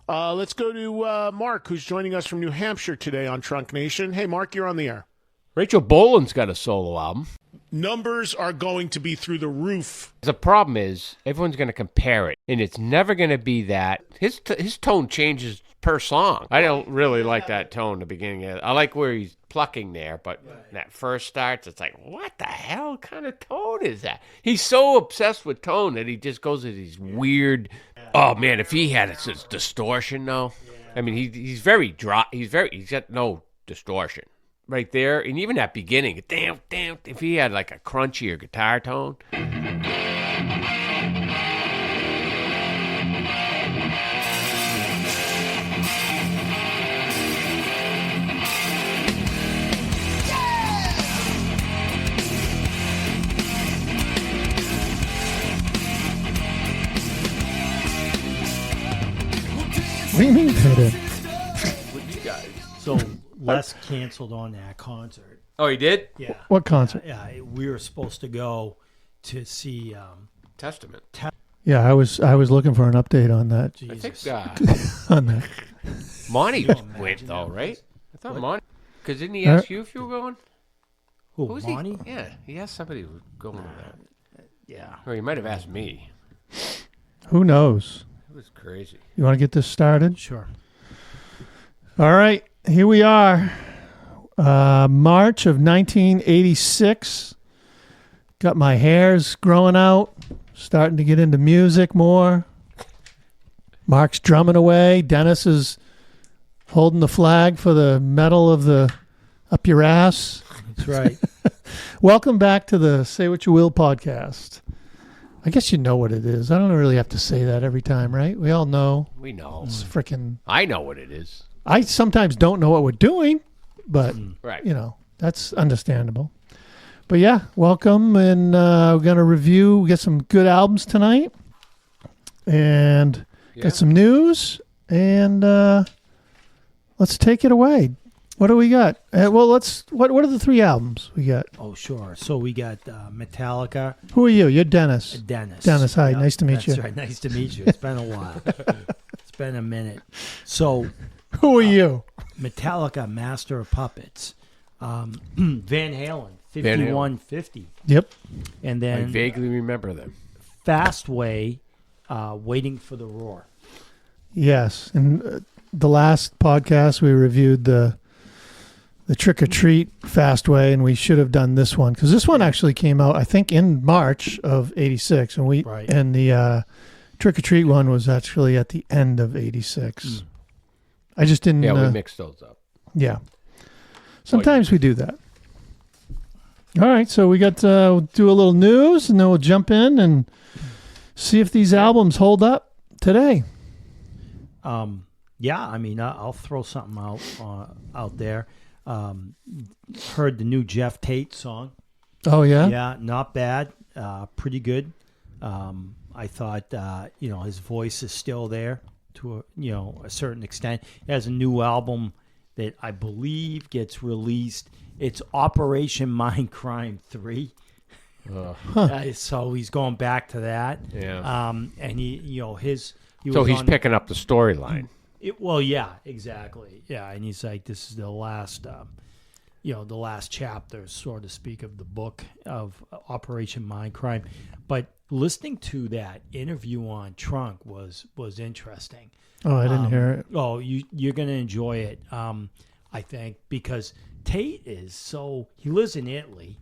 Let's go to Mark, who's joining us from New Hampshire today on Trunk Nation. Hey, Mark, you're on the air. Rachel Boland's got a solo album. Numbers are going to be through the roof. The problem is everyone's going to compare it, and it's never going to be that. His tone changes per song. I don't really like that tone in the beginning. I like where he's plucking there, but when that first starts, it's like, what the hell kind of tone is that? He's so obsessed with tone that he just goes to these weird, oh man, if he had this distortion though. I mean, he's very dry. He's got no distortion. Right there, and even that beginning, damn, if he had like a crunchier guitar tone. What do you mean, Peter? With you guys. So Les canceled on that concert. Oh, he did? Yeah. What concert? Yeah, we were supposed to go to see Testament. Yeah, I was looking for an update on that. Jesus. I think On that. Monty went though, right? I thought Monty, because didn't he ask you if you were going? Who was Monty? he? Yeah, he asked somebody who was going to that. Yeah. Or he might have asked me. Who knows? It was crazy. You want to get this started? Sure. All right, here we are. March of 1986. Got my hairs growing out. Starting to get into music more. Mark's drumming away. Dennis is holding the flag for the medal of the up your ass. That's right. Welcome back to the Say What You Will podcast. I guess you know what it is. I don't really have to say that every time, right? We all know. We know. It's freaking... I know what it is. I sometimes don't know what we're doing, but, Right. you know, that's understandable. But yeah, welcome, and we're going to review, get some good albums tonight, and get some news, and let's take it away. What do we got? What are the three albums we got? Oh, sure. So we got Metallica. Who are you? You're Dennis. Dennis. Dennis, hi. Nice to meet you. That's right. Nice to meet you. It's been a while. It's been a minute. So Who are you? Metallica, Master of Puppets. Van Halen, 5150. Yep. And I then vaguely remember them. Fastway, Waiting for the Roar. Yes. And the last podcast, we reviewed the Trick or Treat Fastway, and we should have done this one because this one actually came out, I think, in March of '86, and and the Trick or Treat one was actually at the end of '86. I just didn't. Yeah, we mixed those up. Yeah, sometimes we do that. All right, so we got we'll do a little news, and then we'll jump in and see if these albums hold up today. Yeah, I mean, I'll throw something out there. Heard the new Jeff Tate song. Oh yeah, Yeah, not bad. Pretty good. I thought his voice is still there to a certain extent. He has a new album that I believe gets released. It's Operation Mindcrime 3. So he's going back to that. Yeah. And he's picking up the storyline. Well, yeah, exactly. Yeah, and he's like, this is the last, the last chapter, so to speak, of the book of Operation Mindcrime. But listening to that interview on Trunk was interesting. Oh, I didn't hear it. Oh, you're going to enjoy it, I think, because Tate he lives in Italy.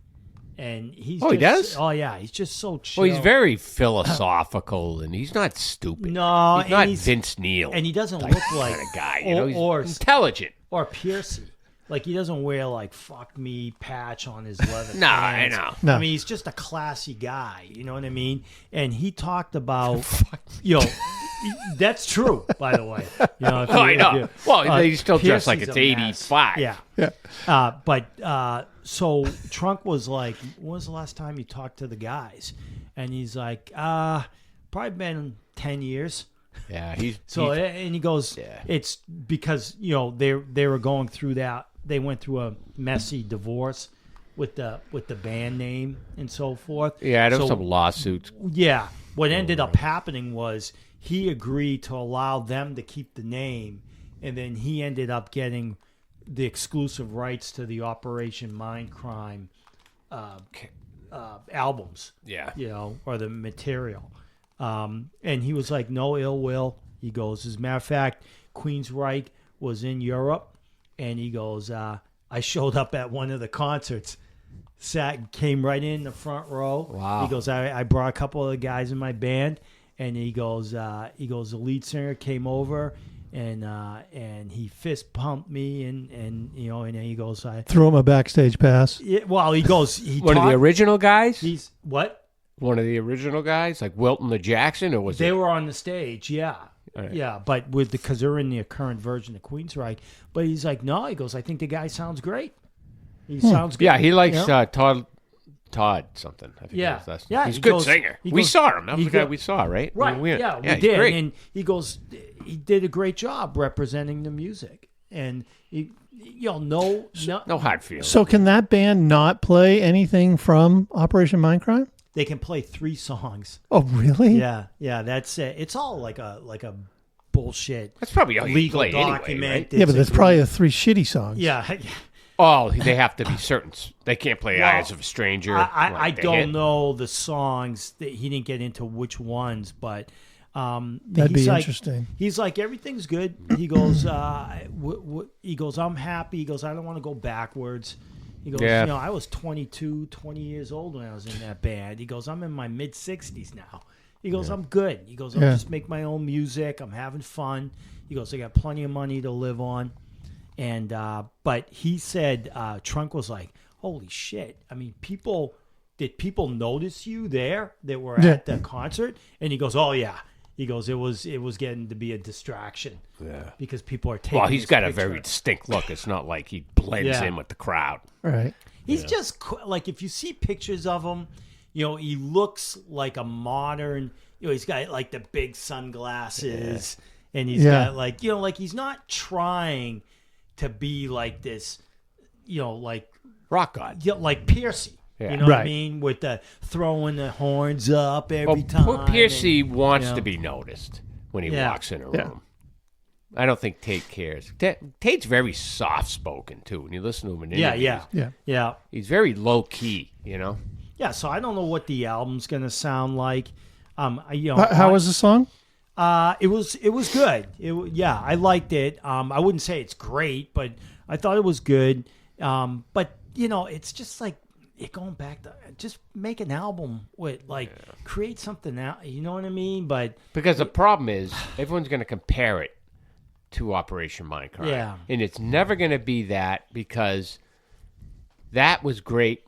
And he does? Oh, yeah. He's just so chill. Well, he's very philosophical, and he's not stupid. No. He's not Vince Neil. And he doesn't look like... kind of guy. Or he's intelligent. Or Piercy. Like, he doesn't wear, like, fuck me patch on his leather No, pants. I know. No. I mean, he's just a classy guy. You know what I mean? And he talked about... that's true, by the way. I know. Well, he's still dressed like it's Piercy's a mess. 85. Yeah. So Trunk was like, when was the last time you talked to the guys? And he's like, probably been 10 years. Yeah, and he goes, it's because, they were going through that. They went through a messy divorce with the band name and so forth. Yeah, there was some lawsuits. Yeah. What ended up happening was he agreed to allow them to keep the name, and then he ended up getting the exclusive rights to the Operation Mindcrime albums. Yeah. Or the material. And he was like, no ill will. He goes, as a matter of fact, Queensryche was in Europe, and he goes, I showed up at one of the concerts, came right in the front row. Wow. He goes, I brought a couple of the guys in my band, and he goes, the lead singer came over, and he fist pumped me, and then he goes, Threw him a backstage pass. he goes, One of the original guys? He's what? One of the original guys, like Wilton the Jackson, or was They it? were on the stage, yeah. Right. Yeah, but because they're in the current version of Queensryche. But he's like, no, he goes, I think the guy sounds great. He sounds good. Yeah, he likes You know? Todd something. I think Yeah. that's Yeah, he's he a good goes- singer. he We goes- saw him. That was he the guy go- we saw, right? Right, We yeah, we he's did. great. And he goes, he did a great job representing the music. And, no hard feelings. So can that band not play anything from Operation Mindcrime? they can play 3 songs. Oh, really? Yeah, that's it. It's all like a bullshit That's probably all you legal play anyway, document. right? Yeah, but It's that's probably 3 shitty songs. Yeah. Oh, they have to be certain. They can't play Well, Eyes of a Stranger. I like the don't hit. know the songs. That he didn't get into which ones, but That'd he's be like, interesting. He's like, everything's good. He goes, he goes, I'm happy. He goes, I don't want to go backwards. He goes, Yeah. I was 20 years old when I was in that band. He goes, I'm in my mid-60s now. He goes, I'm good. He goes, I'll Yeah. just make my own music. I'm having fun. He goes, I got plenty of money to live on. And but he said, Trunk was like, holy shit. I mean, did people notice you there that were Yeah. at the concert? And he goes, oh yeah. He goes, it was getting to be a distraction. Yeah. Because people are taking. Well, he's his got a picture. very distinct look. It's not like he blends Yeah. in with the crowd. Right. He's just like, if you see pictures of him, he looks like a modern. He's got like the big sunglasses, and he's Yeah. got like like he's not trying to be like this, like Rock God. like Piercy. Yeah. You know what I Right. mean? With the throwing the horns up every Well, time. poor Piercy and, wants to be noticed when he Yeah. walks in a Yeah. room. I don't think Tate cares. Tate's very soft-spoken, too. When you listen to him in interviews, Yeah. he's very low-key, Yeah, so I don't know what the album's gonna sound like. How was the song? It was good. I liked it. I wouldn't say it's great, but I thought it was good. But it's just like going back to just make an album with create something out. You know what I mean? But Because the problem is, everyone's going to compare it to Operation Mindcrime. Yeah. And it's never going to be that, because that was great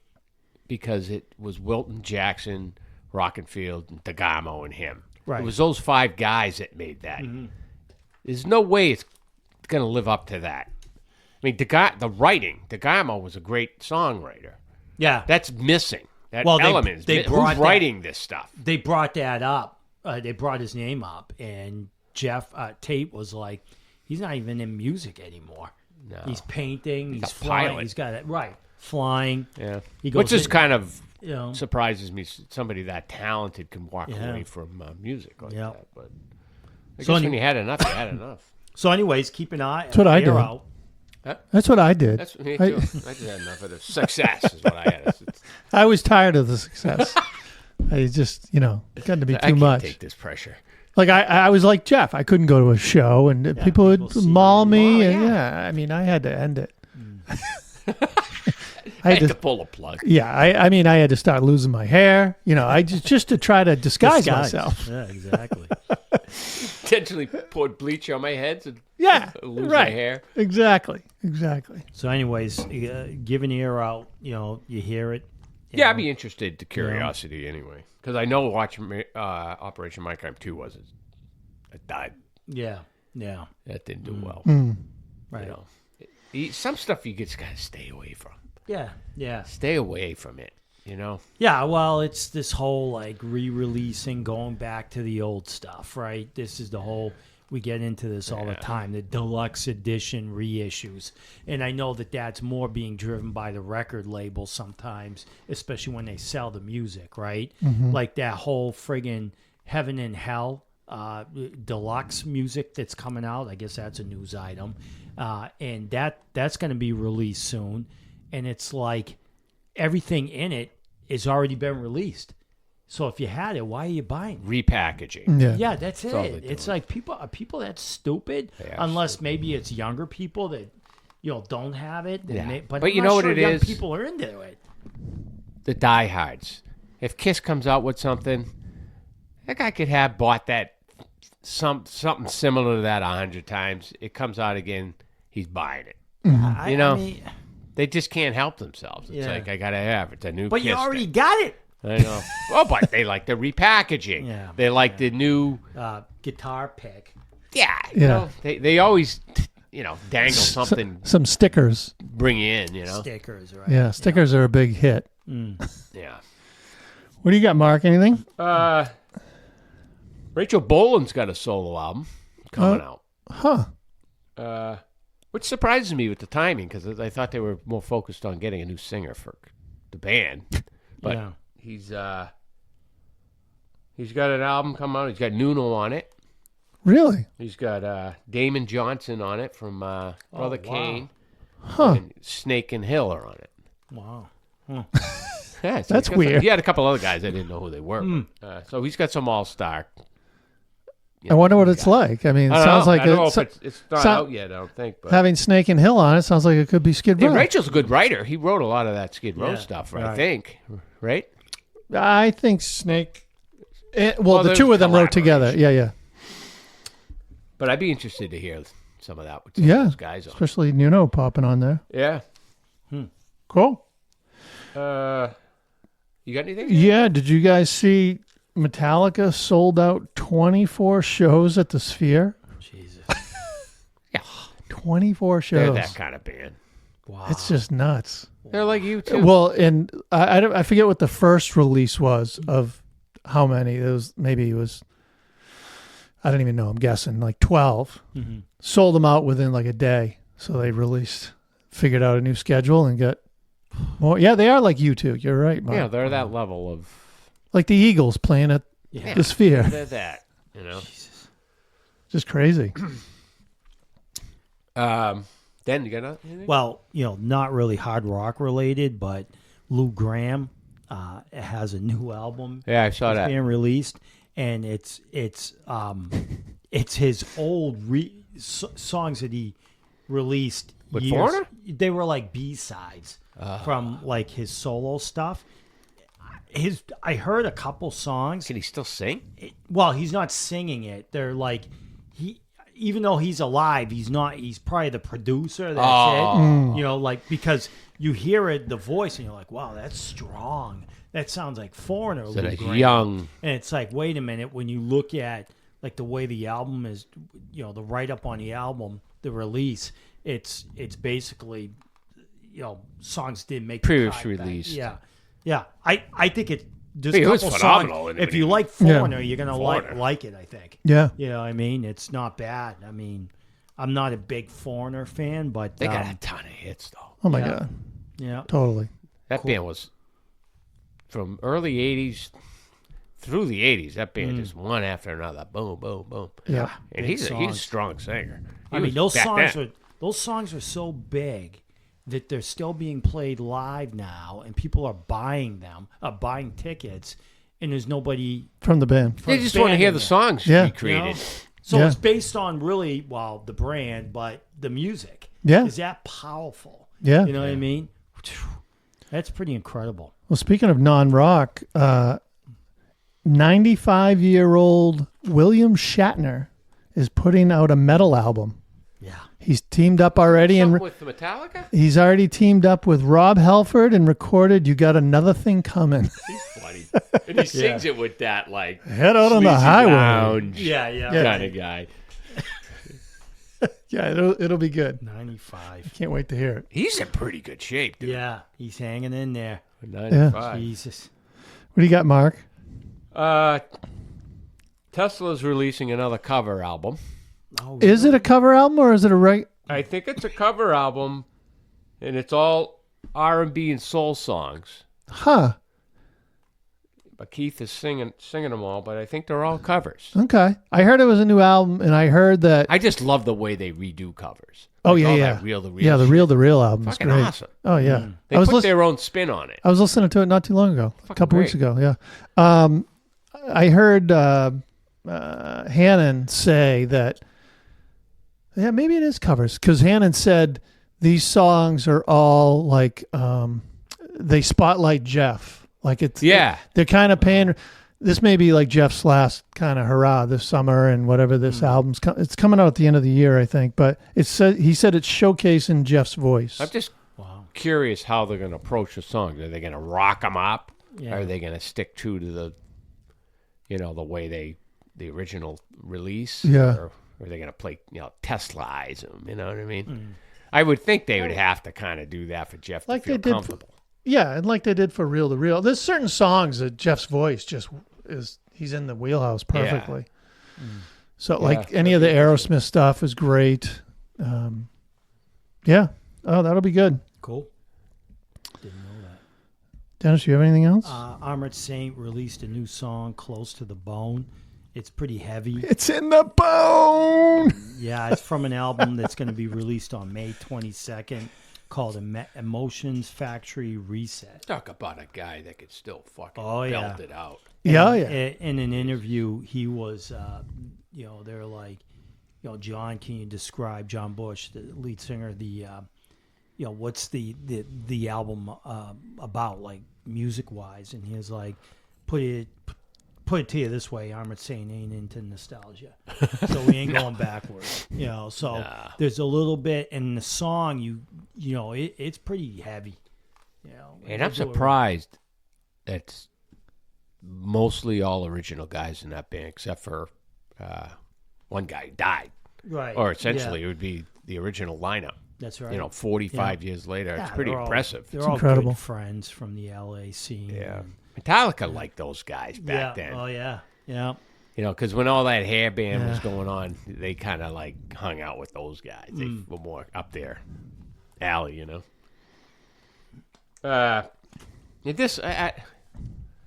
because it was Wilton, Jackson, Rockenfield, and D'Agamo, and him. Right. It was those 5 guys that made that. There's no way it's going to live up to that. I mean, the writing, D'Agamo was a great songwriter. yeah, That's missing. That Well, element is they missing. brought Who's that- writing this stuff? they brought that up. They brought his name up, and Jeff Tate was like, he's not even in music anymore. No. He's painting. He's a flying. pilot. He's got it right. Flying. Yeah. He goes Which is in- kind of surprises surprises me. Somebody that talented can walk Yeah. away from music like Yeah. that. But I So guess any- when you had enough, you had enough. So, anyways, keep an eye. That's what I ear did. out. That's what I did. That's me too. I just had enough of the success is what I had. I was tired of the success. I just, got to be I too can't much. take this pressure. Like I was like Jeff. I couldn't go to a show, and people would people see maul you. me. Oh, And yeah. I mean, I had to end it. I had to pull a plug. Yeah, I mean, I had to start losing my hair. I just to try to disguise myself. Yeah, exactly. Intentionally poured bleach on my head to Yeah, lose right. my hair. Exactly. So, anyways, give an ear out. You hear it. you Yeah, know. I'd be interested to curiosity anyway. Because I know watching Operation Mindcrime 2 it died. Yeah. That didn't do well. Right. Some stuff you just got to stay away from. Yeah. Stay away from it, Yeah, well, it's this whole re-releasing, going back to the old stuff, right? This is the whole, we get into this all the time, the deluxe edition reissues. And I know that that's more being driven by the record label sometimes, especially when they sell the music, right? Like that whole friggin' Heaven and Hell deluxe music that's coming out. I guess that's a news item, and that's going to be released soon. And it's like everything in it has already been released. So if you had it, why are you buying it? Repackaging. Yeah. Yeah, that's all it. they're It's doing. like people that stupid, They are unless maybe it's younger people that don't have it. That Yeah. but But I'm you not know what sure it young is? people are into it. The diehards. If Kiss comes out with something, that guy could have bought that something similar to that 100 times. It comes out again, he's buying it. I know, mean, They just can't help themselves. It's Yeah. like, I got to have it. It's a new but Kiss you already thing. got it. I know. Oh, but they like the repackaging. Yeah. They like the new, Guitar pick. you Yeah. know, they always, dangle something, Some stickers. bring in, Stickers, right? Yeah, stickers are a big hit. Yeah. What do you got, Mark? Anything? Rachel Boland's got a solo album coming out. Huh. Which surprises me with the timing because I thought they were more focused on getting a new singer for the band. But Yeah. he's got an album coming out. He's got Nuno on it. Really? He's got Damon Johnson on it from Brother wow. Kane. Huh. And Snake and Hill are on it. Wow. Yeah, so That's he's got weird. He had a couple other guys I didn't know who they were. So he's got some all-star. I wonder what it's like. I mean, it I don't sounds know. like I don't know it's, if it's not sound- out yet, I don't think. But having Snake and Hill on it sounds like it could be Skid Row. Rachel's a good writer. He wrote a lot of that Skid Row Yeah, stuff, I right. think. Right? I think Snake. The there's two of them wrote together. collaboration. Yeah, yeah. But I'd be interested to hear some of that with some Yeah. of those guys on. Especially Nuno popping on there. Yeah. Cool. You got anything? Yeah. Did you guys see Metallica sold out 24 shows at the Sphere? Jesus. 24 shows. They're that kind of band. Wow. It's just nuts. They're like you too. Well, and I forget what the first release was of how many. Maybe it was, I don't even know. I'm guessing like 12. Mhm. Sold them out within like a day. So they figured out a new schedule and got more. Yeah, they are like you two. You're right, Mark. Yeah, they're that level of. Like the Eagles playing at Yeah. the Sphere. They're that. Just crazy. Dan, you got anything? Well, not really hard rock related, but Lou Gramm has a new album Yeah, I saw that. being released, and it's his old songs that he released With years. Foreigner? They were like B-sides from like his solo stuff. I heard a couple songs. Can he still sing? Well, he's not singing it. They're like even though he's alive, he's not. He's probably the producer. That's it. Like because you hear it, the voice, and you're like, wow, that's strong. That sounds like Foreigner. So Lou that Gramm. young. And it's like, wait a minute. When you look at like the way the album is, the write up on the album, the release, it's basically, songs didn't make the Previous cut. released. Yeah. I think it. There's It a was couple phenomenal songs. in the If you beginning. like Foreigner, you're gonna Foreigner. like it. I think. Yeah. You know what I mean? It's not bad. I mean, I'm not a big Foreigner fan, but They got a ton of hits, though. Oh my Yeah. God. yeah. Totally. That band was from early 80s through the 80s. That band just one after another. Boom, boom, boom. Yeah. And Big he's a songs. strong singer. He I mean, was those back songs then. are so big that they're still being played live now, and people are buying them, buying tickets, and there's nobody. From the band. They just want to hear the songs Yeah. recreated. So Yeah. it's based on really, the brand, but the music. Yeah. Is that powerful? Yeah. You know what I mean? That's pretty incredible. Well, speaking of non-rock, 95-year-old William Shatner is putting out a metal album. Yeah. He's teamed up already, Something and with the Metallica? he's already teamed up with Rob Halford and recorded "You Got Another Thing Coming." He's funny. And he sings it with that, like, Head out on the sleazy highway. lounge Yeah. kind of guy. Yeah, it'll be good. 95. Can't wait to hear it. He's in pretty good shape, dude. Yeah, he's hanging in there. 95. Jesus. What do you got, Mark? Tesla's releasing another cover album. Oh, Is it a cover album or is it a right? I think it's a cover album, and it's all R&B and soul songs. Huh. but Keith is singing them all. But I think they're all covers. Okay. I heard it was a new album, and I heard that. I just love the way they redo covers. Oh, Like yeah, all yeah. that reel to reel. Yeah, the shit. Reel to Reel album is Fucking great. awesome. Oh, yeah. They I was put their own spin on it. I was listening to it not too long ago, a couple weeks great. ago. Yeah. I heard Hannon say that. Yeah, maybe it is covers because Hannon said these songs are all like they spotlight Jeff. Like it's they're kind of paying. This may be like Jeff's last kind of hurrah this summer and whatever this album's. It's coming out at the end of the year, I think. But he said it's showcasing Jeff's voice. I'm just curious how they're going to approach the songs. Are they going to rock them up? Yeah. Or are they going to stick true to the way the original release? Yeah. Or are they going to play, Tesla-ize them? You know what I mean? I would think they would have to kind of do that for Jeff Like to feel they did comfortable. Yeah, and like they did for Reel to Reel. There's certain songs that Jeff's voice just he's in the wheelhouse perfectly. So like any of the Aerosmith stuff is great. Yeah. Oh, that'll be good. Cool. Didn't know that. Dennis, you have anything else? Armored Saint released a new song, Close to the Bone. It's pretty heavy. It's in the bone. Yeah, it's from an album that's going to be released on May 22nd called Emotions Factory Reset. Talk about a guy that could still fucking yeah. belt it out. Yeah, And, yeah. In an interview, he was, they're like, John, can you describe John Bush, the lead singer, what's the album about, like music wise? And he was like, put it to you this way, Armored Saint ain't into nostalgia, so we ain't going backwards. So there's a little bit in the song. It's pretty heavy. And I'm surprised that's mostly all original guys in that band, except for one guy who died. Right. Or essentially, it would be the original lineup. That's right. 45 years later. It's pretty impressive. They're all incredible. good friends from the LA scene. Yeah. Metallica liked those guys back then. Oh, yeah. Yeah. Because when all that hair band was going on, they kind of like hung out with those guys. They were more up their alley,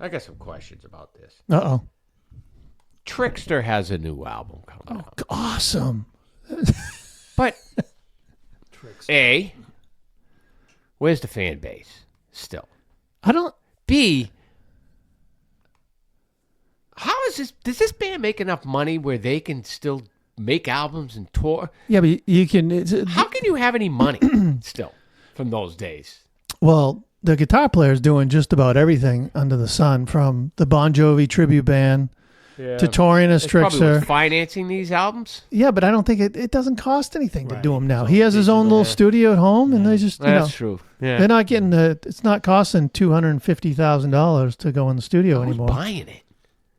I got some questions about this. Uh-oh. Trickster has a new album coming out. Awesome. But, A, where's the fan base still? I don't... B, how is this? Does this band make enough money where they can still make albums and tour? Yeah, but you can... How can you have any money still from those days? Well, the guitar player's doing just about everything under the sun, from the Bon Jovi tribute band to touring as Probably Trickster. was financing these albums. Yeah, but I don't think it doesn't cost anything to do them now. He has his own little studio at home, and they just, That's true. Yeah. they're not getting it's not costing $250,000 to go in the studio Who's anymore. buying it?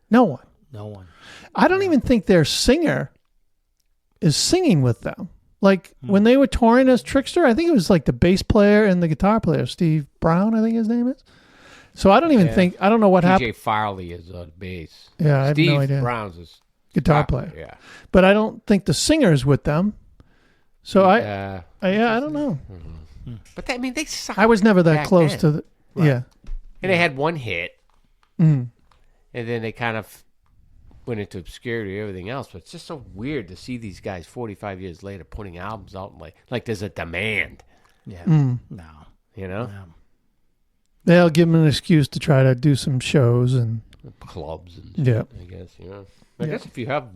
No one. No one. I don't even think their singer is singing with them. Like when they were touring as Trickster, I think it was like the bass player and the guitar player, Steve Brown, I think his name is. So I don't even think, I don't know what happened. TJ Farley is on bass. Yeah, I have Steve no idea. Brown's is Guitar player. Yeah. But I don't think the singer's with them. So I don't know. But they sucked. I was never that back close then. to the, yeah. And they had one hit, and then they kind of went into obscurity and everything else. But it's just so weird to see these guys 45 years later putting albums out and like there's a demand. Yeah. No. Yeah. They'll give them an excuse to try to do some shows and Clubs and yeah. I guess, I guess if you have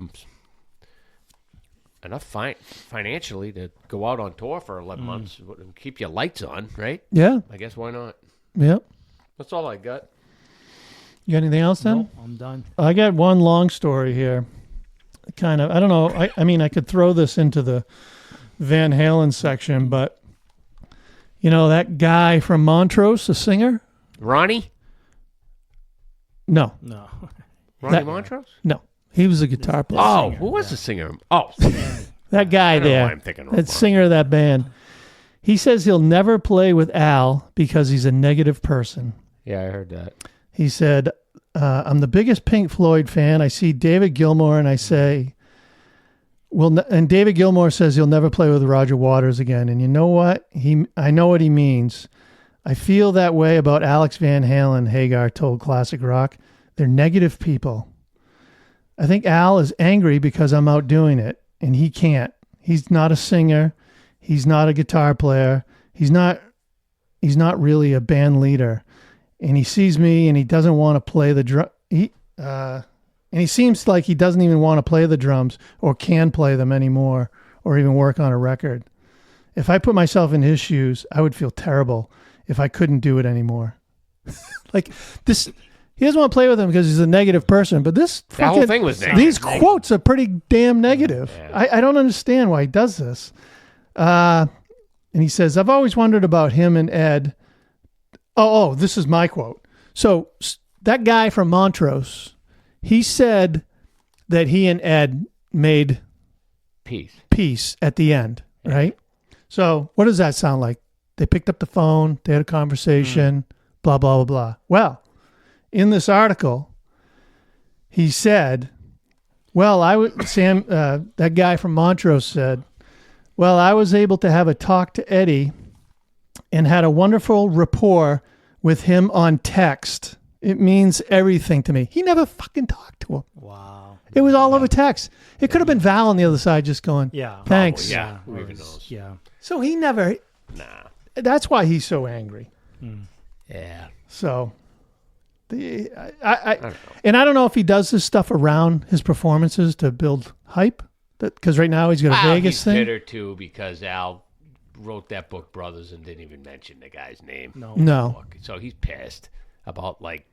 enough financially to go out on tour for 11 months and keep your lights on, right? Yeah. I guess why not? Yeah. That's all I got. You got anything else then? No, I'm done. I got one long story here. Kind of, I don't know. I mean, I could throw this into the Van Halen section, but that guy from Montrose, the singer? Ronnie? No. Ronnie That- Montrose? No. He was a guitar player. Oh, who was the singer? Oh, That guy I don't know there. why I'm thinking That Ronnie. singer of that band. He says he'll never play with Al because he's a negative person. Yeah, I heard that. He said, I'm the biggest Pink Floyd fan. I see David Gilmour and I say, and David Gilmour says he'll never play with Roger Waters again. And you know what? I know what he means. I feel that way about Alex Van Halen, Hagar told Classic Rock. They're negative people. I think Al is angry because I'm out doing it, and he can't. He's not a singer. He's not a guitar player. He's not really a band leader. And he sees me, and he doesn't want to play the drum. And he seems like he doesn't even want to play the drums or can play them anymore or even work on a record. If I put myself in his shoes, I would feel terrible if I couldn't do it anymore. Like this, he doesn't want to play with him because he's a negative person. But this That whole thing was negative. These quotes are pretty damn negative. Yeah. I don't understand why he does this. And he says, I've always wondered about him and Ed. Oh, this is my quote. So that guy from Montrose, he said that he and Ed made peace at the end, right? So what does that sound like? They picked up the phone, they had a conversation, blah, blah, blah, blah. Well, in this article, he said, that guy from Montrose said, well, I was able to have a talk to Eddie and had a wonderful rapport with him on text. It means everything to me. He never fucking talked to him. Wow. It was all over text. It could have been Val on the other side just going, Yeah. thanks. Yeah, who even knows? Yeah. So he never, Nah. that's why he's so angry. Yeah. So, I don't know. and I don't know if he does this stuff around his performances to build hype. Because right now he's got a Vegas he's thing. bitter too because Al wrote that book, Brothers, and didn't even mention the guy's name. No. So he's pissed about like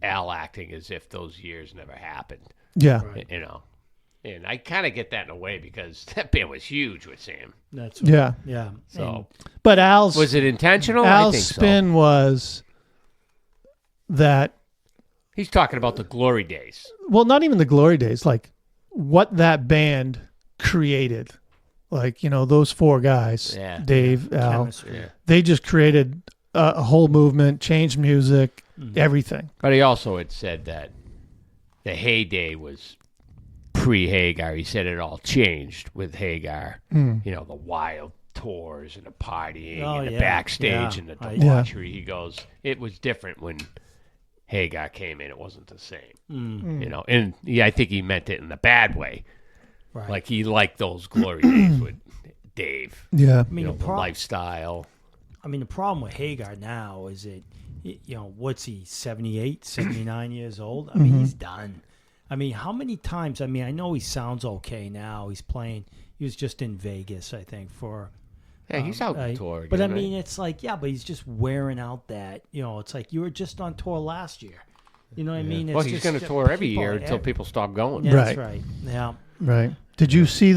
Al acting as if those years never happened. Yeah. You know, and I kind of get that in a way because that band was huge with Sam. That's Yeah. Yeah. So But Al's was it intentional? I Al's think spin was that, He's talking about the glory days. well, not even the glory days, like what that band created. Like, those four guys, Yeah. Dave, Al, chemistry. they just created a whole movement, changed music, everything. But he also had said that the heyday was pre-Hagar. He said it all changed with Hagar. The wild tours and the partying Oh, and the yeah. backstage Yeah. and the Yeah. debauchery. He goes, it was different when Hagar came in. It wasn't the same. And I think he meant it in the bad way. Right. Like he liked those glory days with Dave. Yeah. I mean, The lifestyle. the problem with Hagar now is that, what's he, 78, 79 years old? I mean, he's done. I mean, how many times? I mean, I know he sounds okay now. He's playing. He was just in Vegas, I think, for. Yeah, he's out on tour again, But I right? mean, it's like, yeah, but he's just wearing out that. It's like you were just on tour last year. You know what I mean? It's Well, he's just going to tour every people year until every- people stop going. Yeah, that's Right. right. Yeah. Right. Did you see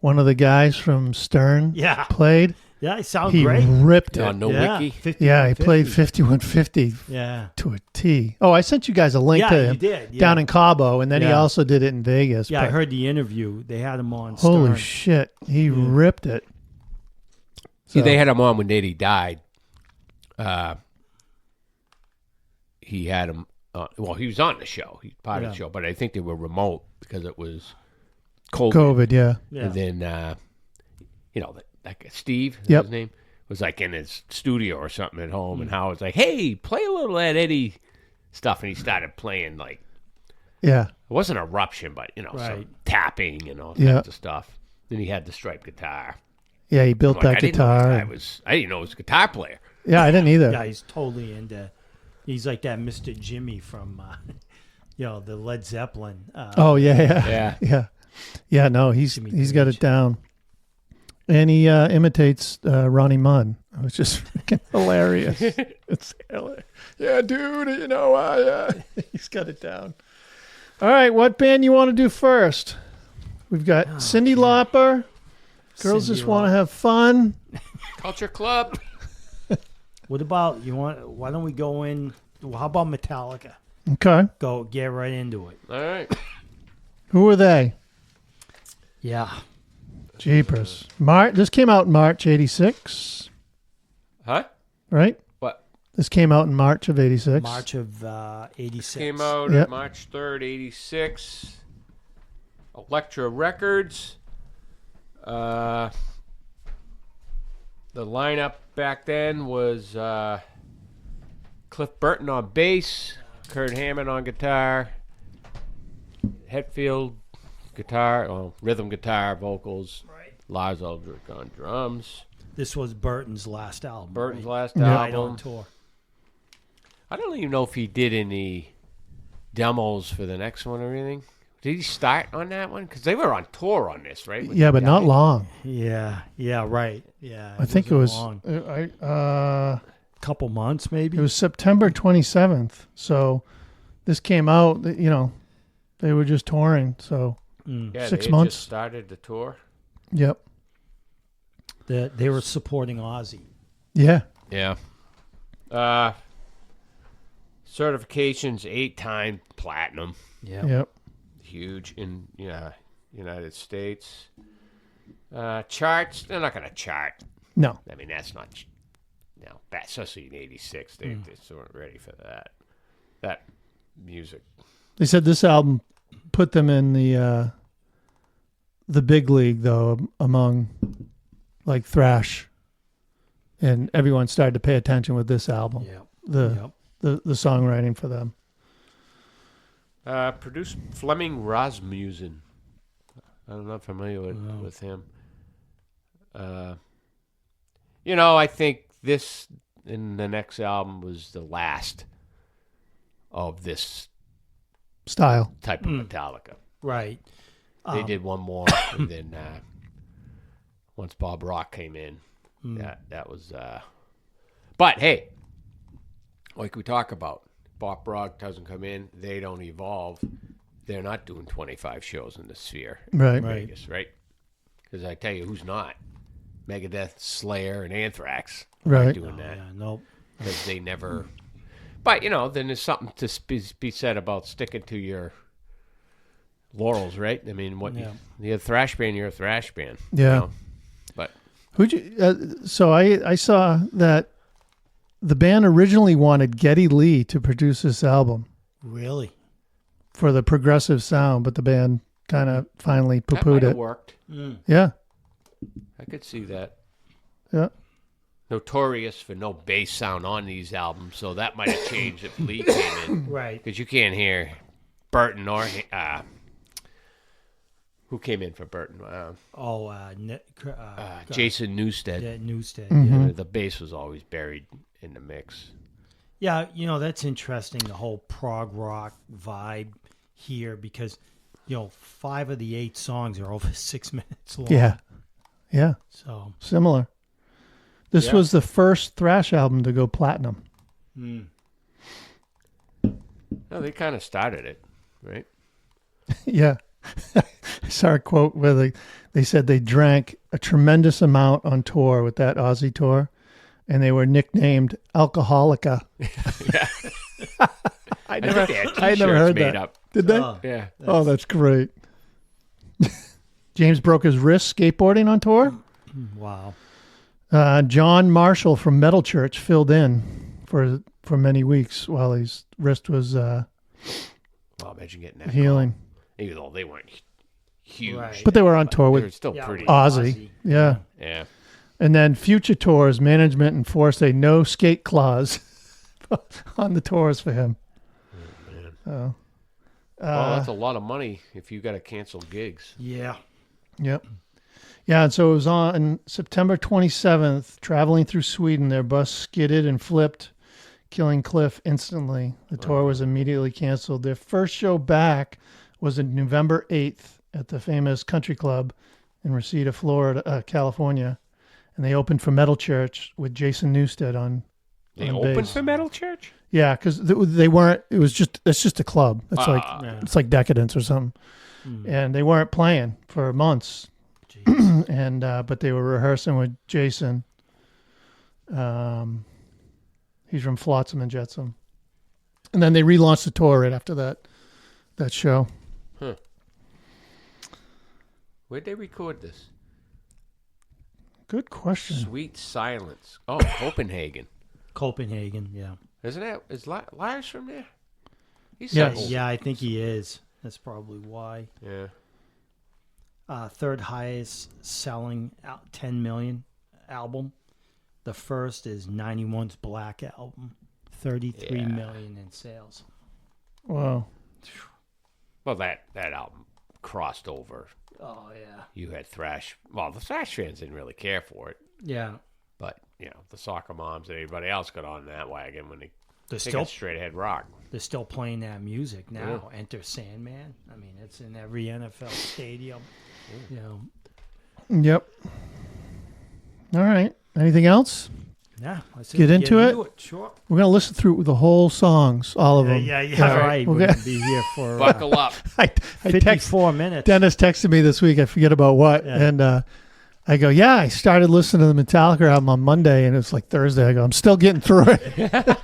one of the guys from Stern Yeah. played? Yeah, he sounds He great. ripped it. On no Yeah. wiki. 50, Yeah, he played 5150 Yeah. to a T. Oh, I sent you guys a link Yeah, to you him did, yeah. down in Cabo, and then he Yeah. also did it in Vegas. Yeah, I but heard the interview. They had him on holy Stern. shit, he ripped it. See, So- they had him on when Eddie died. He had him. He was on the show. He's part of the show, but I think they were remote because it was COVID. COVID, yeah. Yeah. And then, that guy, Steve, is Yep. his name, was like in his studio or something at home, and Howard's like, "Hey, play a little of that Eddie stuff," and he started playing like Yeah. it wasn't eruption, but some Right. tapping and all Yeah. kinds of stuff. Then he had the striped guitar. Yeah, he built I'm like, that I didn't know guitar. this guy I didn't know he was a guitar player. Yeah, I didn't either. Yeah, he's totally into. He's like that Mr. Jimmy from, the Led Zeppelin. Oh, yeah, yeah. Yeah. Yeah. Yeah, no, he's Jimmy got Page. it down. And he imitates Ronnie Munn. It was just freaking hilarious. It's hilarious. Yeah, dude, he's got it down. All right, what band you want to do first? We've got Cyndi Lauper. Girls Cyndi just want to Lauper. have fun. Culture Club. What about why don't we go in? Well, how about Metallica? Okay. Go get right into it. All right. Who are they? Yeah. Jeepers. This came out in March 86, Huh? right? What? This came out in March of 86. March of 86. Came out Yep. March 3rd, 86. Elektra Records. The lineup back then was Cliff Burton on bass, Kurt Hammond on guitar. Hetfield guitar, rhythm guitar, vocals. Right. Lars Ulrich on drums. This was Burton's last album. Burton's right? last Right album. on tour. I don't even know if he did any demos for the next one or anything. Did he start on that one? Because they were on tour on this, right? Yeah, but not long. Yeah, right. Yeah, I think it was. long. Couple months, maybe. It was September 27th. So this came out. You know, they were just touring. So Yeah, 6 they months. just started the tour. Yep. They were supporting Ozzy. Yeah. Yeah. Certifications 8-time platinum. Yeah. Yep. Huge in United States. Charts, they're not going to chart. No. I mean, that's not, especially in '86, they just weren't ready for that music. They said this album put them in the big league, though, among like thrash, and everyone started to pay attention with this album. Yeah. The songwriting for them. Produced Fleming Rasmussen. I'm not familiar with him. I think this in the next album was the last of this Style. type of Metallica. Right. They did one more, and then once Bob Rock came in, that was. But hey, like we talk about, Bob Rock doesn't come in, they don't evolve. They're not doing 25 shows in the Sphere, Right. in Vegas, right? Because I tell you, who's not? Megadeth, Slayer, and Anthrax Right. aren't doing that. Yeah, nope. Because they never. But then there's something to be said about sticking to your laurels, right? I mean, you're a thrash band, you're a thrash band. Yeah. But Who'd you? So I saw that the band originally wanted Geddy Lee to produce this album Really? for the progressive sound, but the band kind of finally that might poo-pooed have it. worked. Yeah. I could see that. Yeah. Notorious for no bass sound on these albums, so that might have changed if Lee came in. Right. Because you can't hear Burton or who came in for Burton? Jason Newsted. Yeah, Newstead. Mm-hmm. Yeah. The bass was always buried in the mix. Yeah, that's interesting, the whole prog rock vibe here, because, 5 of the 8 songs are over 6 minutes long. Yeah. Yeah. So, Similar. This was the first thrash album to go platinum. No, they kind of started it, right? Yeah. I saw a quote where they said they drank a tremendous amount on tour with that Aussie tour, and they were nicknamed Alcoholica. I think they had I never heard made that. up. Did they? Yeah. Oh, that's great. James broke his wrist skateboarding on tour. wow. John Marshall from Metal Church filled in for many weeks while his wrist was Well, imagine getting that healing. call. Even though they weren't huge. Right. But they were on tour They were with still Yeah, pretty. with Ozzy. Yeah. Yeah. And then future tours, management enforced a no skate clause on the tours for him. Well, that's a lot of money if you got to cancel gigs. Yeah. Yep. Yeah, and so it was on September 27th, traveling through Sweden, their bus skidded and flipped, killing Cliff instantly. The tour was immediately canceled. Their first show back was on November 8th at the famous country club in Reseda, Florida, California. And they opened for Metal Church with Jason Newsted on They on opened bass. for Metal Church? Yeah, because they weren't. It's just a club. It's Yeah. it's like Decadence or something. And they weren't playing for months. And but they were rehearsing with Jason. He's from Flotsam and Jetsam. And then they relaunched the tour right after that show. Where'd they record this? Good question. Sweet Silence. Oh, Copenhagen. Copenhagen, yeah. Isn't that? Is Lars from there? He's Yes. settled. Yeah, I think he is. That's probably why. Yeah. Third highest selling 10 million album. The first is 91's Black Album, 33 million in sales. Wow. Well, that album crossed over. Oh yeah. You had thrash. Well, the thrash fans didn't really care for it, Yeah. but the soccer moms and everybody else got on that wagon when they They're got still straight ahead rock. they're still playing that music now. Enter Sandman. I mean, it's in every NFL stadium. You know. Yep. All right. Anything else? Yeah. Let's Get into it? Sure. We're gonna listen through the whole songs, all of them. Yeah. All Right. We're gonna be here for Buckle up. I text 54 minutes. Dennis texted me this week. I forget about what, and I go, yeah. I started listening to the Metallica album on Monday, and it's like Thursday. I go, I'm still getting through it.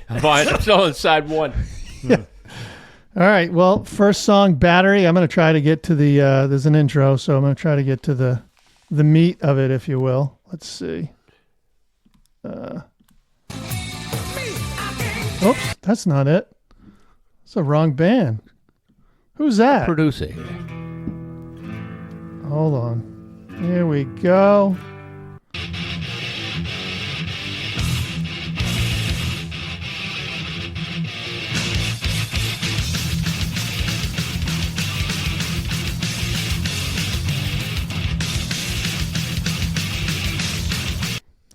I'm still on side one. All right. Well, first song, Battery. I'm gonna try to get to the. There's an intro, so I'm gonna try to get to the meat of it, if you will. Let's see. Oops, that's not it. It's the wrong band. Who's that? Producing. Hold on. Here we go.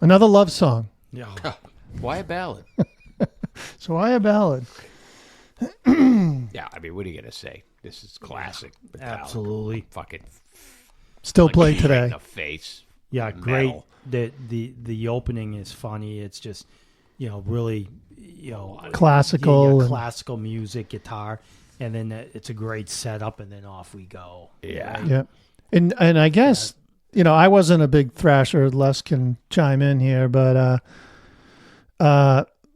Another love song. Yeah. Why a ballad? So why a ballad? Yeah, I mean, what are you gonna say? This is classic. Metallica. Absolutely. Fucking Still played right today. in the face. Yeah, great. Metal. The opening is funny. It's just, really, Classical and- classical music, guitar, and then it's a great setup, and then off we go. Yeah. Yeah. And I guess, I wasn't a big thrasher. Les can chime in here, but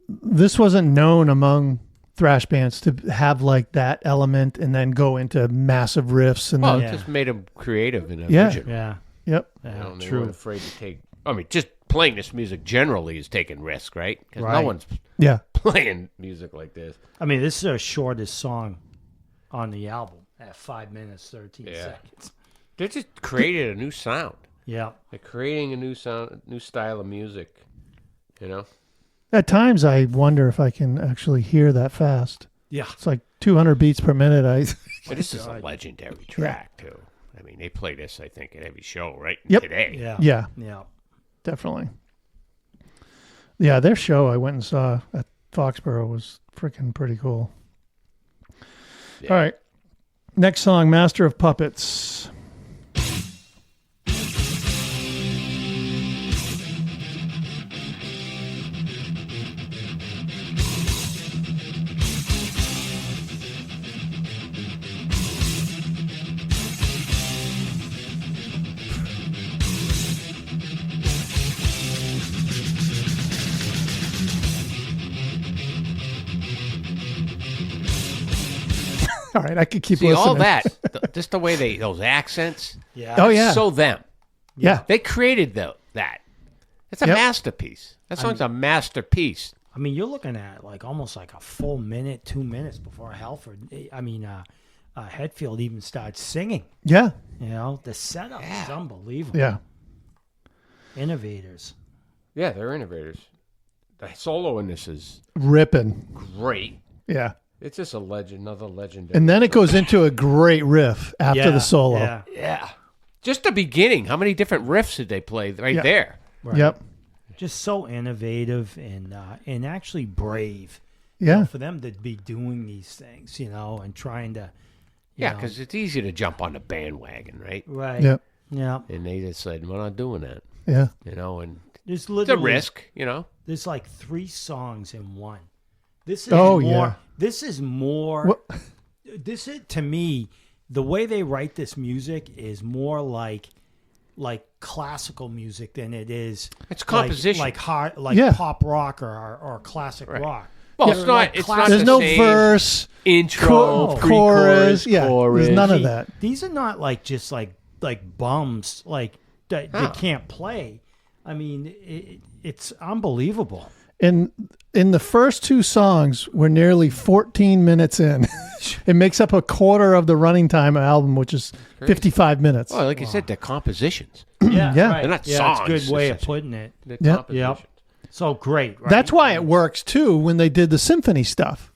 this wasn't known among thrash bands to have like that element and then go into massive riffs and Well, then, it just made them creative and Yeah. original. Yeah, yep. yeah, They true. weren't afraid to take. I mean, just playing this music generally is taking risk, right? Because no Right. one's Yeah. playing music like this. I mean, this is our shortest song on the album at 5 minutes 13 Yeah. seconds. They just created a new sound. Yeah, They're creating a new sound, new style of music. At times I wonder if I can actually hear that fast. yeah. It's like 200 beats per minute. But this is a legendary track too. I mean, they play this, I think, at every show, right? Yep. Today. Yeah, Yeah, yeah. definitely. Yeah, their show I went and saw at Foxborough was freaking pretty cool. Yeah. All right. Next song, Master of Puppets. All right, I could keep See, listening. all that, just the way those accents. Yeah. Oh, yeah. So them. Yeah. They created that. It's a Yep. masterpiece. That song's a masterpiece. I mean, you're looking at like almost like a full minute, 2 minutes before Hetfield even starts singing. Yeah. The setup is unbelievable. Yeah. Innovators. Yeah, they're innovators. The solo in this is Ripping. great. Yeah. It's just another legendary. And then it goes into a great riff after the solo. Yeah. Yeah. Just the beginning. How many different riffs did they play right Yeah. there? Right. Yep. Just so innovative and actually brave. Yeah. For them to be doing these things, and trying to. Yeah, because it's easy to jump on the bandwagon, right? Right. Yep. Yeah. And they just said, we're not doing that. Yeah. And There's it's a literally risk, There's like 3 songs in one. This is Oh, more. yeah. This is more. What? This is, to me, the way they write this music is more like classical music than it is. It's composition. like hard, Yeah. pop rock or classic rock. Well, They're it's not. like It's classic- not There's the no same verse, intro, chorus. pre-chorus, Yeah. chorus. There's none of See, that. These are not like just like bums like that they can't play. I mean, it's unbelievable. And in the first 2 songs, we're nearly 14 minutes in. It makes up a quarter of the running time album, which is 55 minutes. Well, like you said, they're compositions. Yeah, Yeah. right. They're not yeah, songs, it's a good way of essentially. putting it. They're Yeah. compositions. So great. Right? That's why it works too when they did the symphony stuff,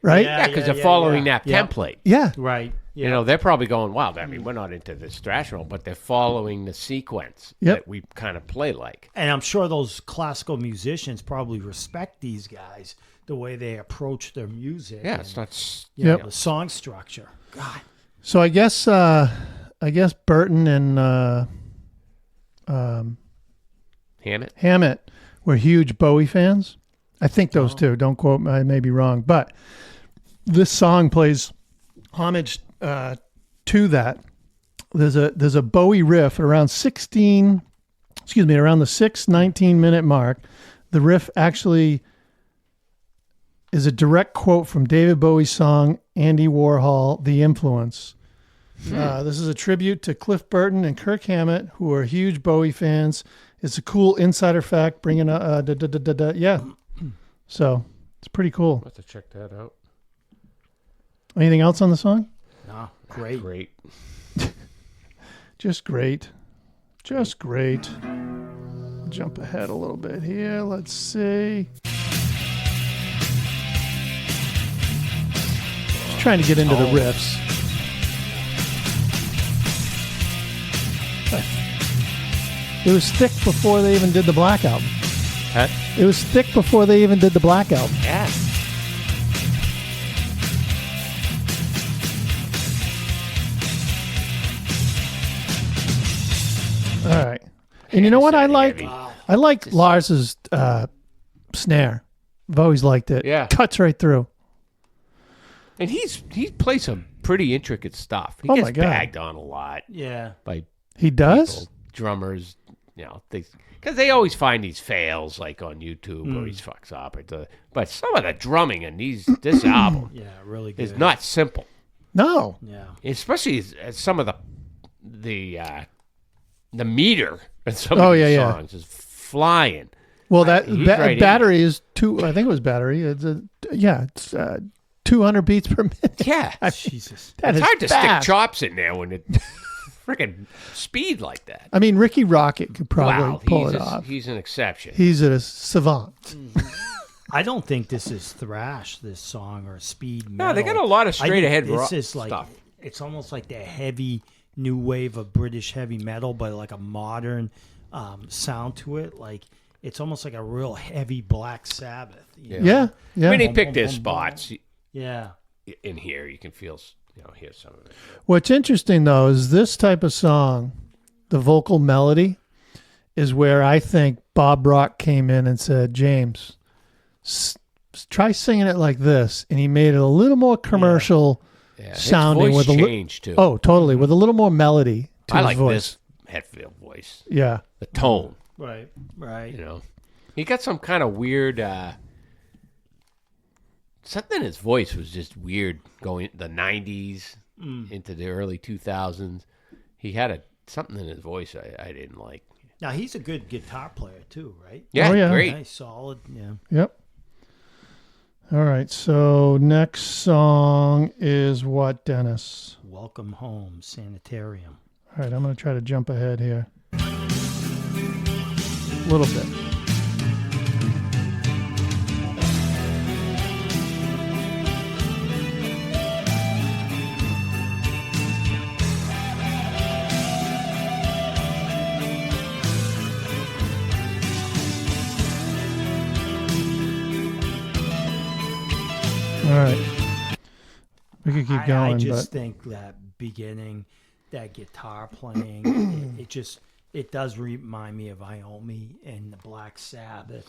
right? Yeah, because they're following that Yeah. template. Yeah. Right. Yeah. You know, they're probably going, wow, I mean, we're not into this thrash roll, but they're following the sequence Yep. that we kind of play like. And I'm sure those classical musicians probably respect these guys, the way they approach their music. Yeah, and, it's not. you know, Yep. the song structure. God. So I guess Burton and Hammett. Hammett were huge Bowie fans. I think those two. Don't quote me. I may be wrong, but this song plays homage to that. There's a Bowie riff at around around the 6:19 mark. The riff actually is a direct quote from David Bowie's song Andy Warhol, "The Influence." This is a tribute to Cliff Burton and Kirk Hammett, who are huge Bowie fans. It's a cool insider fact, bringing yeah. So it's pretty cool. Have to check that out. Anything else on the song? No, great. Great. Just great. Just great. Jump ahead a little bit here. Let's see. Just trying to get into the riffs. It was thick before they even did the Black album. Huh? It was thick before they even did the Black album. Yeah. All right. And you know what I like? Heavy. I like Lars's snare. I've always liked it. Yeah. Cuts right through. And he plays some pretty intricate stuff. He Oh, gets my God. bagged on a lot Yeah. by He does? people, drummers, you know, because they always find these fails like on YouTube or he fucks up. But some of the drumming in this album Yeah, really good. is not simple, No. Yeah. especially as some of the meter in some Oh, of these yeah. songs is flying. Well, that He's right in battery is I think it was battery. It's 200 beats per minute. Yeah, Jesus. That it's is hard to fast. stick chops in there when it freaking speed like that. I mean, Ricky Rocket could probably Wow, pull it off. he's an exception. He's a savant. I don't think this is thrash, this song, or speed metal. No, they got a lot of I straight think ahead this rock is like, stuff. It's almost like the heavy new wave of British heavy metal, but like a modern sound to it. Like it's almost like a real heavy Black Sabbath. you know? Yeah. Yeah. I mean, they Boom, picked boom, their boom, spots Yeah. in here. You can feel, hear some of it. What's interesting, though, is this type of song, the vocal melody, is where I think Bob Rock came in and said, James, try singing it like this. And he made it a little more commercial Yeah, sounding. his voice with changed too. Oh, totally. With a little more melody to I his like voice. this Hetfield voice. Yeah. The tone, Right. Right. he got some kind of weird. Something in his voice was just weird. Going the '90s into the early 2000s, he had something in his voice I didn't like. Now he's a good guitar player too, right? Yeah, Oh, yeah. great. Nice, solid. Yeah. Yep. All right. So next song is what, Dennis? Welcome home, Sanitarium. All right. I'm going to try to jump ahead here. A little bit. All right. We could keep going, I just but think that beginning, that guitar playing, it does remind me of Iommi and the Black Sabbath.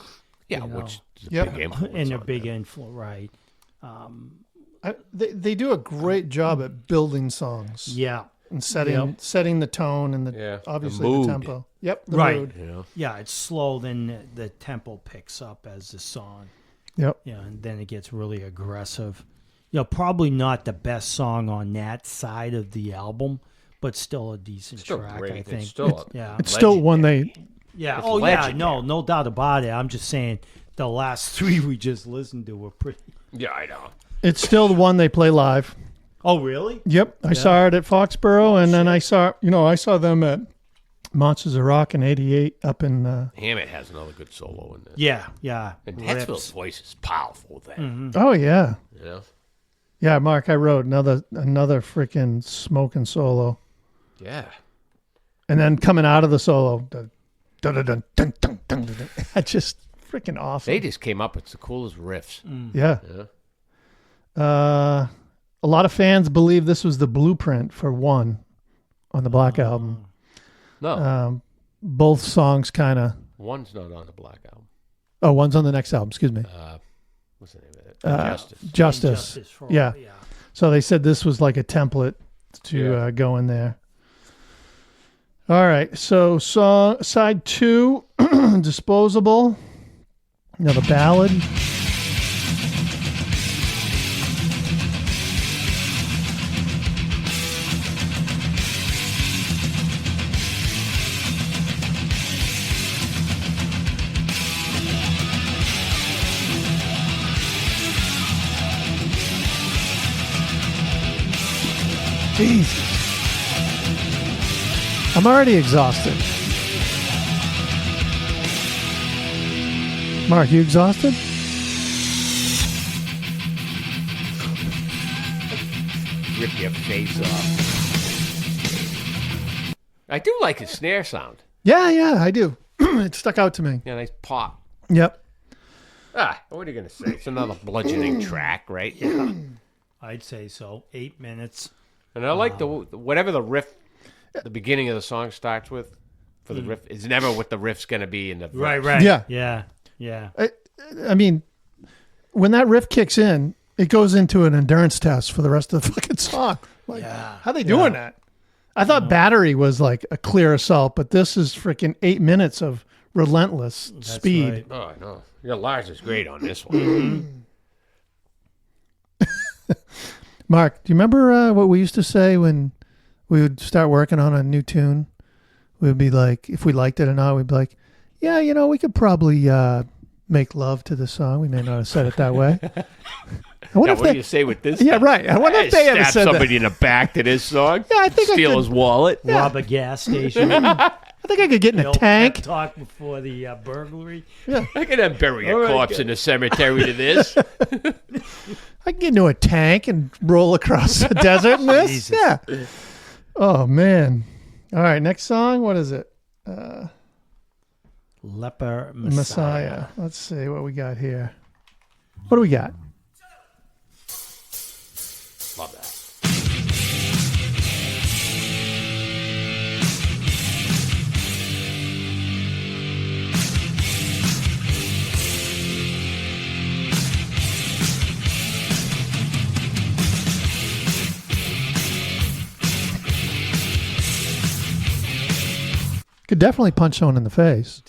Yeah, you know. which is a Yep. big influence. And a on big them. influence, right? they do a great job at building songs Yeah, and setting Yep. setting the tone and Yeah, the obviously mood. the tempo. Yep, the Right. mood. yeah. It's slow, then the tempo picks up as the song. Yep. Yeah, and then it gets really aggressive. Probably not the best song on that side of the album, but still a decent Still track. great. I It's think. still yeah, It's still one they. yeah. it's Oh, yeah. legendary. No doubt about it. I'm just saying the last three we just listened to were pretty. Yeah, I know. It's still the one they play live. Oh, really? Yep, I saw it at Foxborough, and then I saw them at Monsters of Rock in '88 up in. Hammett has another good solo in there. Yeah, yeah. And Rips. Hetfield's voice is powerful then. Oh yeah, You know? Yeah, Mark, I wrote another freaking smoking solo. Yeah. And then coming out of the solo, that's just freaking awesome. They just came up with the coolest riffs. Yeah. Yeah. A lot of fans believe this was the blueprint for One on the Black Album. No. Both songs kind of. One's not on the Black Album. Oh, one's on the next album. Excuse me. What's the name of it? Justice. Justice. Yeah. So they said this was like a template to go in there. All right. So side 2, Disposable. Another ballad. Jesus. I'm already exhausted. Mark, you exhausted? Rip your face off. I do like his snare sound. Yeah, I do. It stuck out to me. Yeah, nice pop. Yep. What are you going to say? It's another bludgeoning track, right? Yeah. I'd say so. 8 minutes. And I like whatever the riff, the beginning of the song starts with, for the riff, is never what the riff's going to be in the verse. Right. Yeah. Yeah. I mean, when that riff kicks in, it goes into an endurance test for the rest of the fucking song. Like, how they doing that? I thought Battery was like a clear assault, but this is freaking 8 minutes of relentless speed. Right. Oh, no. Yeah, Lars is great on this one. Mark, do you remember what we used to say when we would start working on a new tune? We would be like, if we liked it or not, we'd be like, yeah, we could probably make love to the song. We may not have said it that way. I wonder What do you say with this? Yeah, right. I wonder if they ever stab said somebody that. in the back to this song. Yeah, I think steal his wallet. Rob a gas station. I think I could get in a tank. Talk before the burglary. I could have bury a corpse in the cemetery to this. I can get into a tank and roll across the desert in this. Jesus. Yeah. Oh, man. All right, next song. What is it? Leper Messiah. Let's see what we got here. What do we got? Love that. Could definitely punch someone in the face.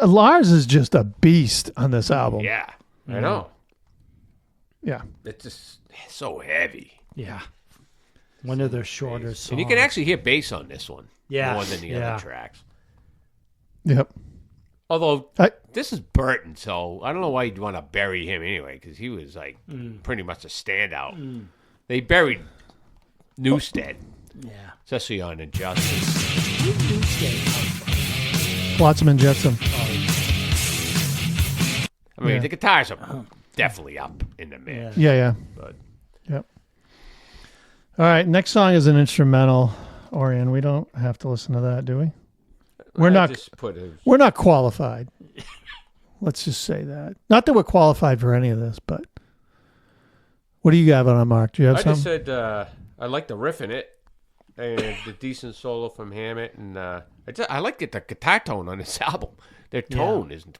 Lars is just a beast on this album. Yeah, I know. Yeah. It's just so heavy. Yeah. One of their shorter songs. And you can actually hear bass on this one. Yeah. More than the other tracks. Yep. Although, this is Burton, so I don't know why you'd want to bury him anyway, because he was like pretty much a standout. They buried Newstead. Yeah. Especially on Injustice. Flotsam and Jetsam. I mean, Yeah. the guitars are definitely up in the mix. Yeah. But Yep. All right, next song is an instrumental. Orion, we don't have to listen to that, do we? We're not qualified. Let's just say that. Not that we're qualified for any of this, but what do you have on it, Mark? Do you have I something? just said I like the riff in it and the decent solo from Hammett, and I like the guitar tone on this album. Their tone isn't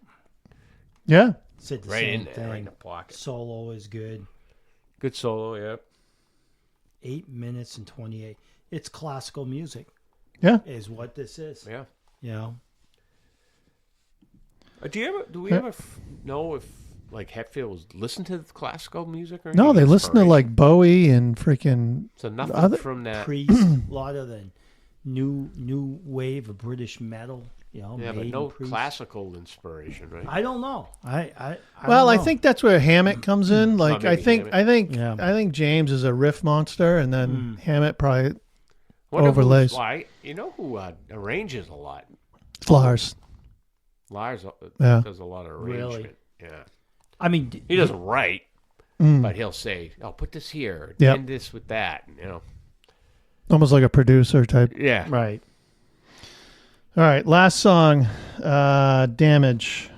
Yeah. Said the right same in there, thing. right in the pocket. Solo is good. Good solo, yeah. 8 minutes and 28. It's classical music. Yeah. Is what this is. Yeah. You know. Do we ever know if like Hetfield's listen to classical music or No, anything? they listen to Inspiration? like Bowie and freaking So nothing other- from that. Priest, a lot of the new wave of British metal. You know, Yeah, but Maiden, no Priest. classical inspiration, right? I don't know. I Well, don't I know. think that's where Hammett comes in. Like, maybe Hammett. Yeah. I think James is a riff monster, and then Hammett probably Wonder who's- overlays. Why? You know who arranges a lot? Lars. Lars Yeah. does a lot of arrangement. Really? Yeah. I mean, He doesn't write. but he'll say, "Oh, put this here, Yep. end this with that," Almost like a producer type. Yeah. Right. All right, last song, Damage.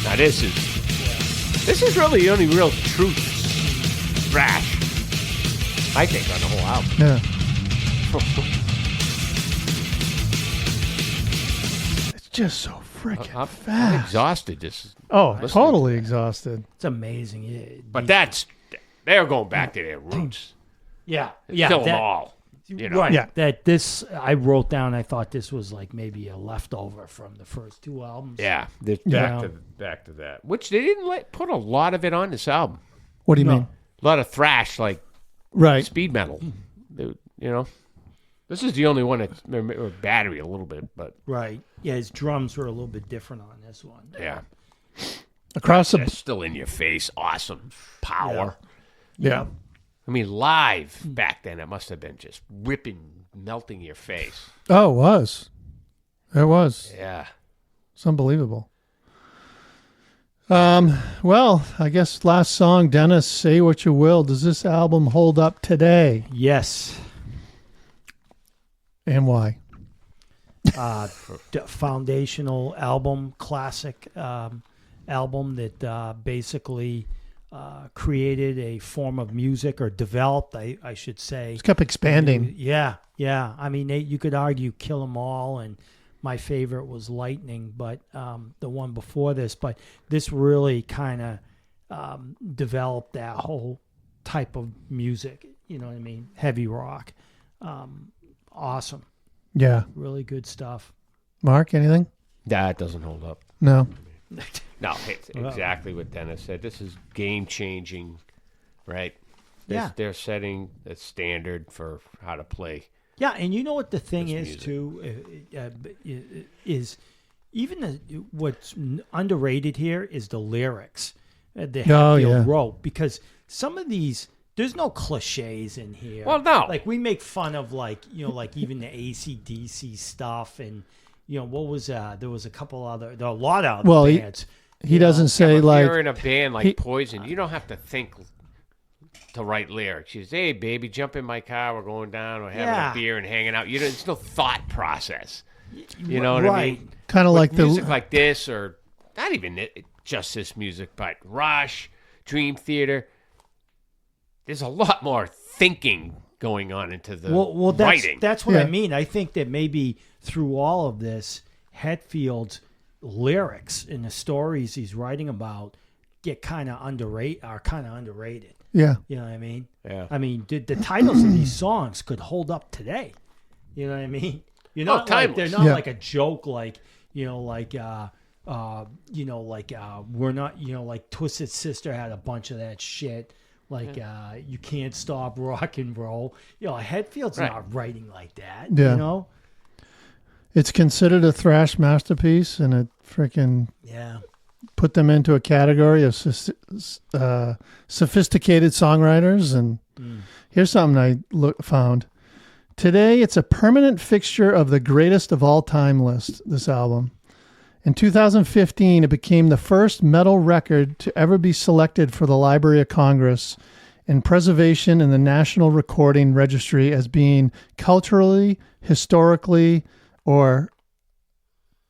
Now this is really the only real true thrash, I think, on the whole album. Yeah. It's just so freaking I'm fast. exhausted. Oh, listening totally exhausted. It's amazing. Yeah, But they're going back to their roots. yeah. Kill them all. Right. Yeah. That this I wrote down. I thought this was like maybe a leftover from the first two albums. Yeah, Yeah. back to that. Which they didn't put a lot of it on this album. What do you No. mean? A lot of thrash, like Right. speed metal. This is the only one that's or battery a little bit, but Right. Yeah, his drums were a little bit different on this one. yeah, Across the it's still in your face. Awesome power. yeah. I mean, live back then, it must have been just ripping, melting your face. Oh, it was. It was. Yeah. It's unbelievable. Well, I guess last song, Dennis, say what you will. Does this album hold up today? Yes. And why? Foundational album, classic album that basically created a form of music, or developed, I should say. It's kept expanding. Yeah. I mean, you could argue Kill 'Em All, and my favorite was Lightning, but the one before this. But this really kind of developed that whole type of music. You know what I mean? Heavy rock. Awesome. Yeah. Really good stuff. Mark, anything? That doesn't hold up. No. No, it's exactly what Dennis said. This is game-changing, right? Yeah. They're setting a standard for how to play. Yeah, and you know what the thing This is music. too is even what's underrated here is the lyrics that Hatfield yeah. wrote, because some of these there's no cliches in here. Well, no. Like we make fun of like even the AC/DC stuff, and what was there was a lot of Well, other he- bands. He doesn't say If like you're in a band like he- Poison, you don't have to think to write lyrics. You say, "Hey, baby, jump in my car. We're going down. We're having Yeah. a beer and hanging out." It's no thought process. You know what I Right. mean? kind of like With music the like this, or not even just this music, but Rush, Dream Theater. There's a lot more thinking going on into the Well, writing. that's what I Yeah. mean. I think that maybe through all of this, Hetfield's lyrics and the stories he's writing about are kind of underrated. yeah. You know what I mean? Yeah. I mean, the titles of these songs could hold up today. You know what I mean? You're not like they're timeless. not Yeah. like a joke, like we're not, like Twisted Sister had a bunch of that shit. Like you can't stop rock and roll. Hetfield's Right. not writing like that. Yeah. It's considered a thrash masterpiece, and it freaking Yeah. put them into a category of sophisticated songwriters. And here's something I found. Today, it's a permanent fixture of the greatest of all time list, this album. In 2015, it became the first metal record to ever be selected for the Library of Congress and preservation in the National Recording Registry as being culturally, historically, or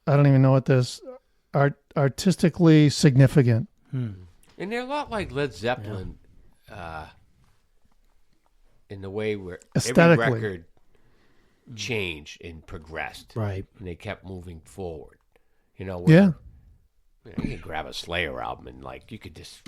I don't even know what this, artistically significant. And they're a lot like Led Zeppelin in the way where Aesthetically. every record changed and progressed. Right. And they kept moving forward. Yeah. You can grab a Slayer album and you could just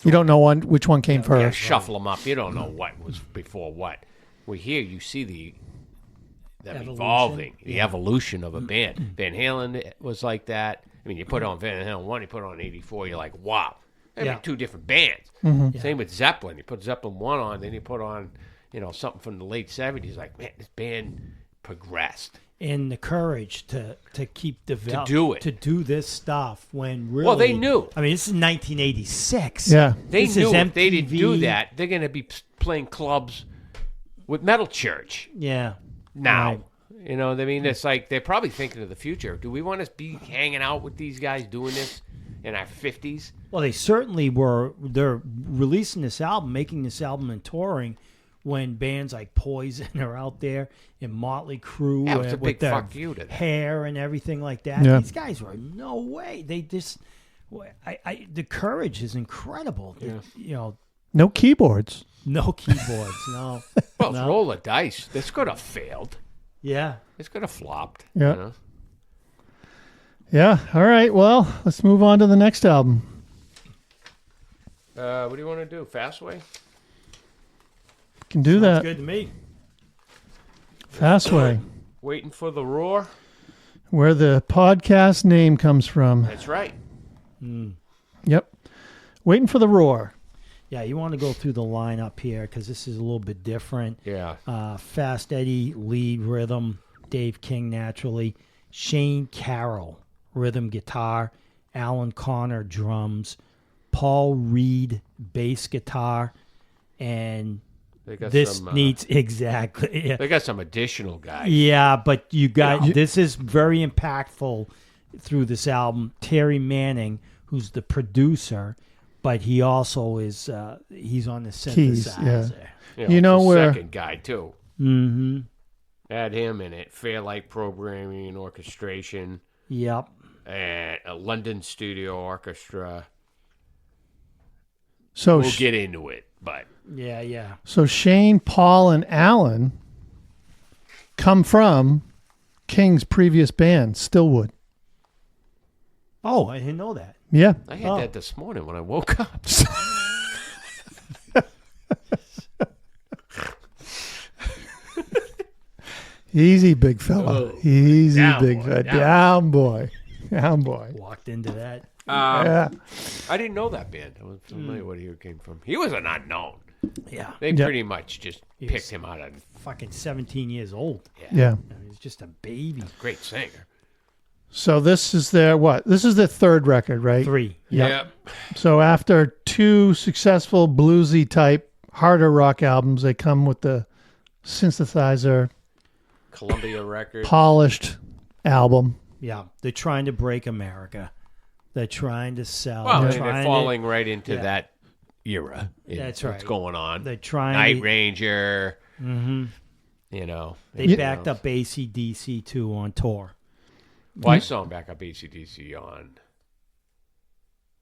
You don't know which one came first. shuffle them up. You don't know what was before what. Well, here you see them Evolution. evolving, the evolution of a band. Van Halen was like that. I mean, you put on Van Halen 1, you put on 84, you're like, wow. They're Yeah. two different bands. Mm-hmm. Same with Zeppelin. You put Zeppelin 1 on, then you put on, something from the late 70s. Like, man, this band progressed. and the courage to keep developing, do it. to do this stuff when really. Well, they knew. I mean, this is 1986. Yeah. They This knew is if they didn't do MTV. that, they're going to be playing clubs with Metal Church Yeah. now. Right. You know what I mean? It's like they're probably thinking of the future. Do we want to be hanging out with these guys doing this in our 50s? Well, they certainly were. They're releasing this album, making this album, and touring when bands like Poison are out there and Motley Crue Yeah, it was a with big their fuck you to them. hair and everything like that. Yeah. These guys were no way. They just, the courage is incredible. You know, No keyboards. no keyboards, no. Well, No. roll the dice. This could have failed. Yeah. This could have flopped. Yeah. You know? Yeah. All right. Well, let's move on to the next album. What do you want to do? Fastway? Can do Sounds that. good to me. Fastway, Waiting for the roar? where the podcast name comes from. That's right. Yep. Waiting for the roar. Yeah, you want to go through the lineup here because this is a little bit different. Yeah. Fast Eddie, lead rhythm. Dave King, naturally. Shane Carroll, rhythm guitar. Alan Connor, drums. Paul Reed, bass guitar. And They got this some, needs exactly. Yeah. They got some additional guys. Yeah, but you got You know. this is very impactful through this album. Terry Manning, who's the producer, but he also is he's on the Keys, synthesizer. yeah. You You know the where- second guy too. Mm-hmm. Add him in it. Fairlight programming and orchestration, Yep. and a London studio orchestra. So, We'll get into it, but Yeah, yeah. so Shane, Paul, and Alan come from King's previous band, Stillwood. Oh, I didn't know that. Yeah. I had Oh. that this morning when I woke up. Easy, big fella. Easy, down, big boy, fella. down. Down, boy. Down, boy. Walked into that. Yeah. I didn't know that band. I was familiar where he came from. He was an unknown. Yeah. They Yeah. pretty much just Yes. picked him out of Fucking 17 years old. Yeah. I mean, he's just a baby. great singer. So this is their what? This is their third record, right? 3. Yep. So after two successful bluesy type harder rock albums, they come with the synthesizer Columbia Records. polished album. Yeah. They're trying to break America. They're trying to sell. Well, They're they're trying falling right into yeah. that era. That's What's right. going on. They're trying Night to, Ranger. Mm-hmm. You know. They everything backed else. up AC/DC too on tour. Well, I saw him back up AC/DC on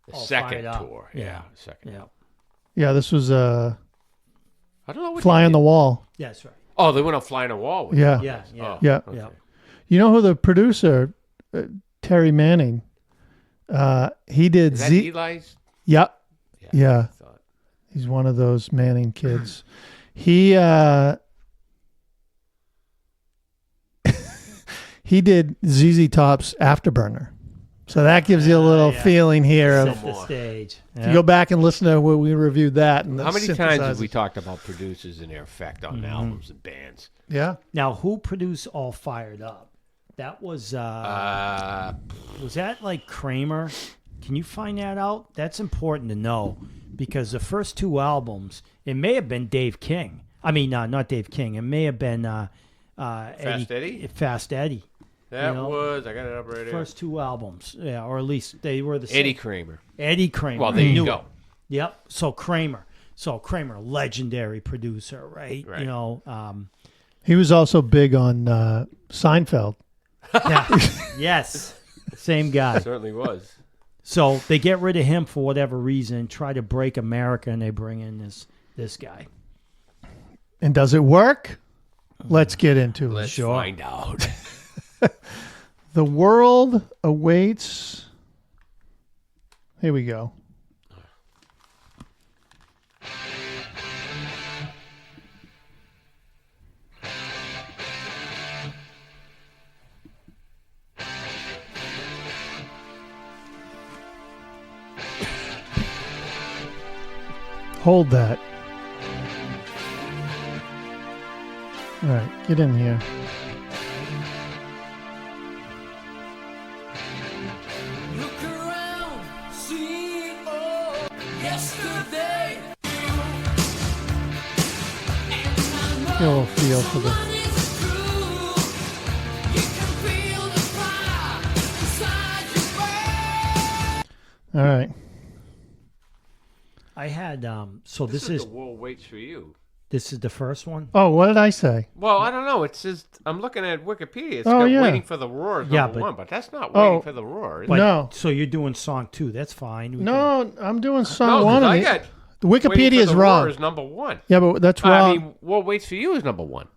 the Oh, second Fired Up. tour. Yeah. Second. Yeah. Yeah, this was I don't know what Fly they on the did. Wall. Yeah, that's right. Oh, they went on Fly on the Wall with Yeah. Yeah, yeah. Oh, Yeah. okay. Yeah. You know who the producer, Terry Manning, he did Is that Z. Eli's? Yeah. Yeah. I thought. He's one of those Manning kids. He he did ZZ Top's Afterburner. So that gives you a little yeah. feeling here. Of, Set the stage. if you go back and listen to where we reviewed that. And the How many times have synthesizers. we talked about producers and their effect on albums and bands? Yeah. Now, who produced All Fired Up? That was that like Kramer? Can you find that out? That's important to know because the first two albums, it may have been Dave King. I mean, not Dave King. It may have been Fast Eddie? Fast Eddie. That You know, was, I got it up right here. First two albums, yeah, or at least they were the same. Eddie Kramer. Eddie Kramer. Well, there I you knew go. it. Yep. So Kramer, legendary producer, right? Right. You know, He was also big on Seinfeld. yeah, yes, same guy. Certainly was. So they get rid of him for whatever reason, try to break America, and they bring in this guy. And does it work? Let's get into it. Let's find out. The world awaits. Here we go. Hold that. All right, get in here. Get a little feel for the. All right. I had so this is The world waits for you. this is the first one. Oh, what did I say? Well, I don't know. It says I'm looking at Wikipedia. It's Oh, got yeah. waiting for the roar is Yeah, number but- one, but that's not Oh. waiting for the roar. Is But, it? No. So you're doing song 2. That's fine. We can- No, I'm doing song No, 'cause one. I and got the Waiting Wikipedia for is the Roar wrong. is number one. Yeah, but that's I wrong. mean, World Waits for You is number one.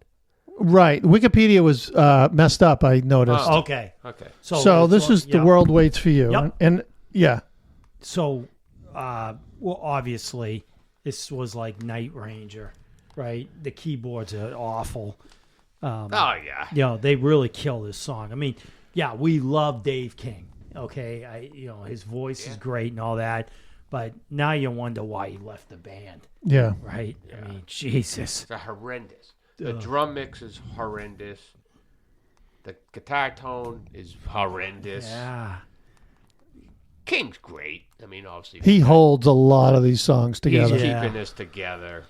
Right. Wikipedia was messed up, I noticed. Oh. Okay. Okay. So it's this on- is The yeah. World Waits for You. Yep. And yeah. So, well, obviously, this was like Night Ranger, right? The keyboards are awful. Oh yeah. You know, they really kill this song. I mean, yeah, we love Dave King. Okay, his voice is great and all that, but now you wonder why he left the band, Yeah. right? I mean, Jesus. It's horrendous. The drum mix is horrendous. The guitar tone is horrendous. Yeah. King's great. I mean, obviously He holds a lot of these songs he's together. Yeah. keeping this together.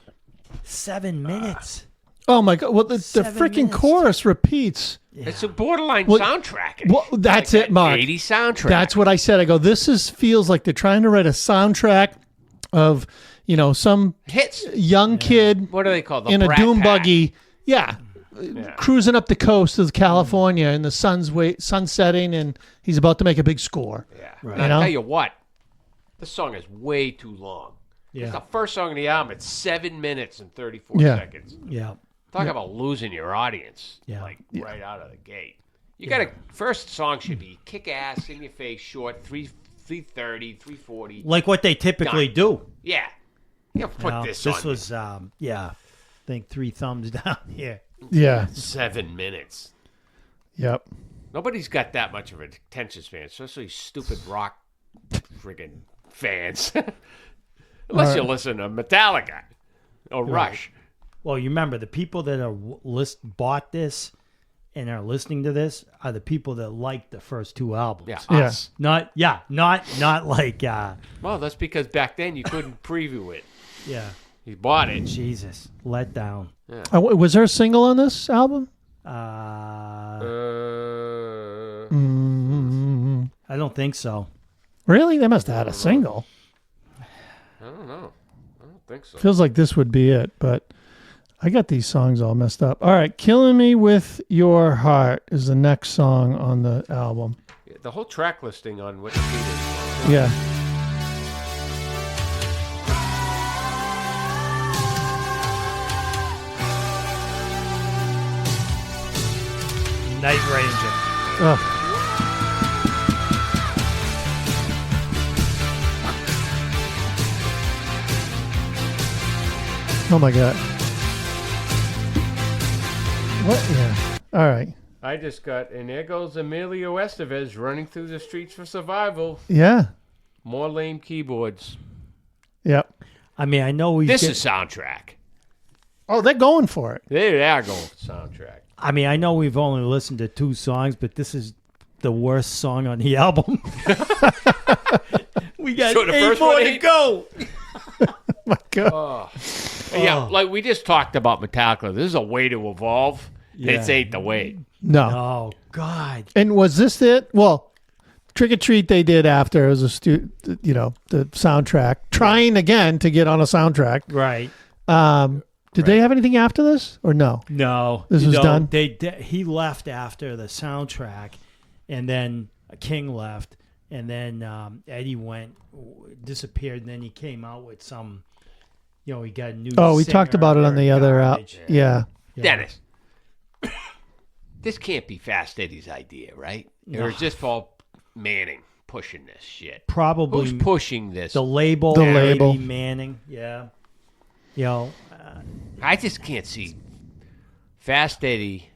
7 minutes. Oh my God! Well, the 7 freaking minutes. chorus repeats. It's a borderline Well, soundtrack. Well, that's Like it, Mark. 80 soundtrack. That's what I said. I go. Feels like they're trying to write a soundtrack of some hits. young kid What do they call the in a Brat doom Pack? buggy. Yeah. Cruising up the coast of California, and the sun's setting, and he's about to make a big score. Yeah. Right. And You know? I'll tell you what, this song is way too long. It's Yeah. the first song of the album. It's 7 minutes and 34 Yeah. seconds. Yeah. Talk about losing your audience, Yeah. like right out of the gate. You got to first song should be kick ass, in your face, short, 330, 340. Like what they typically do. Yeah, you put Now, this this on was, I think 3 thumbs down here. Yeah. 7 minutes. Yep. Nobody's got that much of an attention span, especially stupid rock friggin' fans. Unless you listen to Metallica or Rush. Well, you remember the people that are bought this and are listening to this are the people that like the first 2 albums. Yeah, Yeah. us. Not like Well, that's because back then you couldn't preview it. yeah. You bought it. Jesus, let down. Was there a single on this album? I don't think so. Really? They must have had a single. I don't know. I don't think so. Feels like this would be it, but I got these songs all messed up. All right, Killing Me With Your Heart is the next song on the album. The whole track listing on Wikipedia. Yeah. Night Ranger. Ugh. Oh my God. What? Yeah. All right. I just got, and there goes Emilio Estevez running through the streets for survival. Yeah. More lame keyboards. Yep. I mean, I know we. This is soundtrack. Oh, they're going for it. They are going for soundtrack. I mean, I know we've only listened to 2 songs, but this is the worst song on the album. We got So the 8 first more one to ain't- go. My God. Yeah, like we just talked about Metallica. This is a way to evolve. Yeah. This ain't the way. No. Oh God. And was this it? Well, Trick or Treat they did after. It was the soundtrack. Trying again to get on a soundtrack. Right. Did they have anything after this or no? No, This was done? He left after the soundtrack, and then King left, and then Eddie disappeared, and then he came out with some, he got a new. Oh, we singer, talked about it on the Eric other Garbage. Yeah. Dennis, this can't be Fast Eddie's idea, right? Or is this Paul Manning pushing this shit? Probably Who's pushing this? the label. The Eddie label. Manning. Yeah. I just can't see Fast Eddie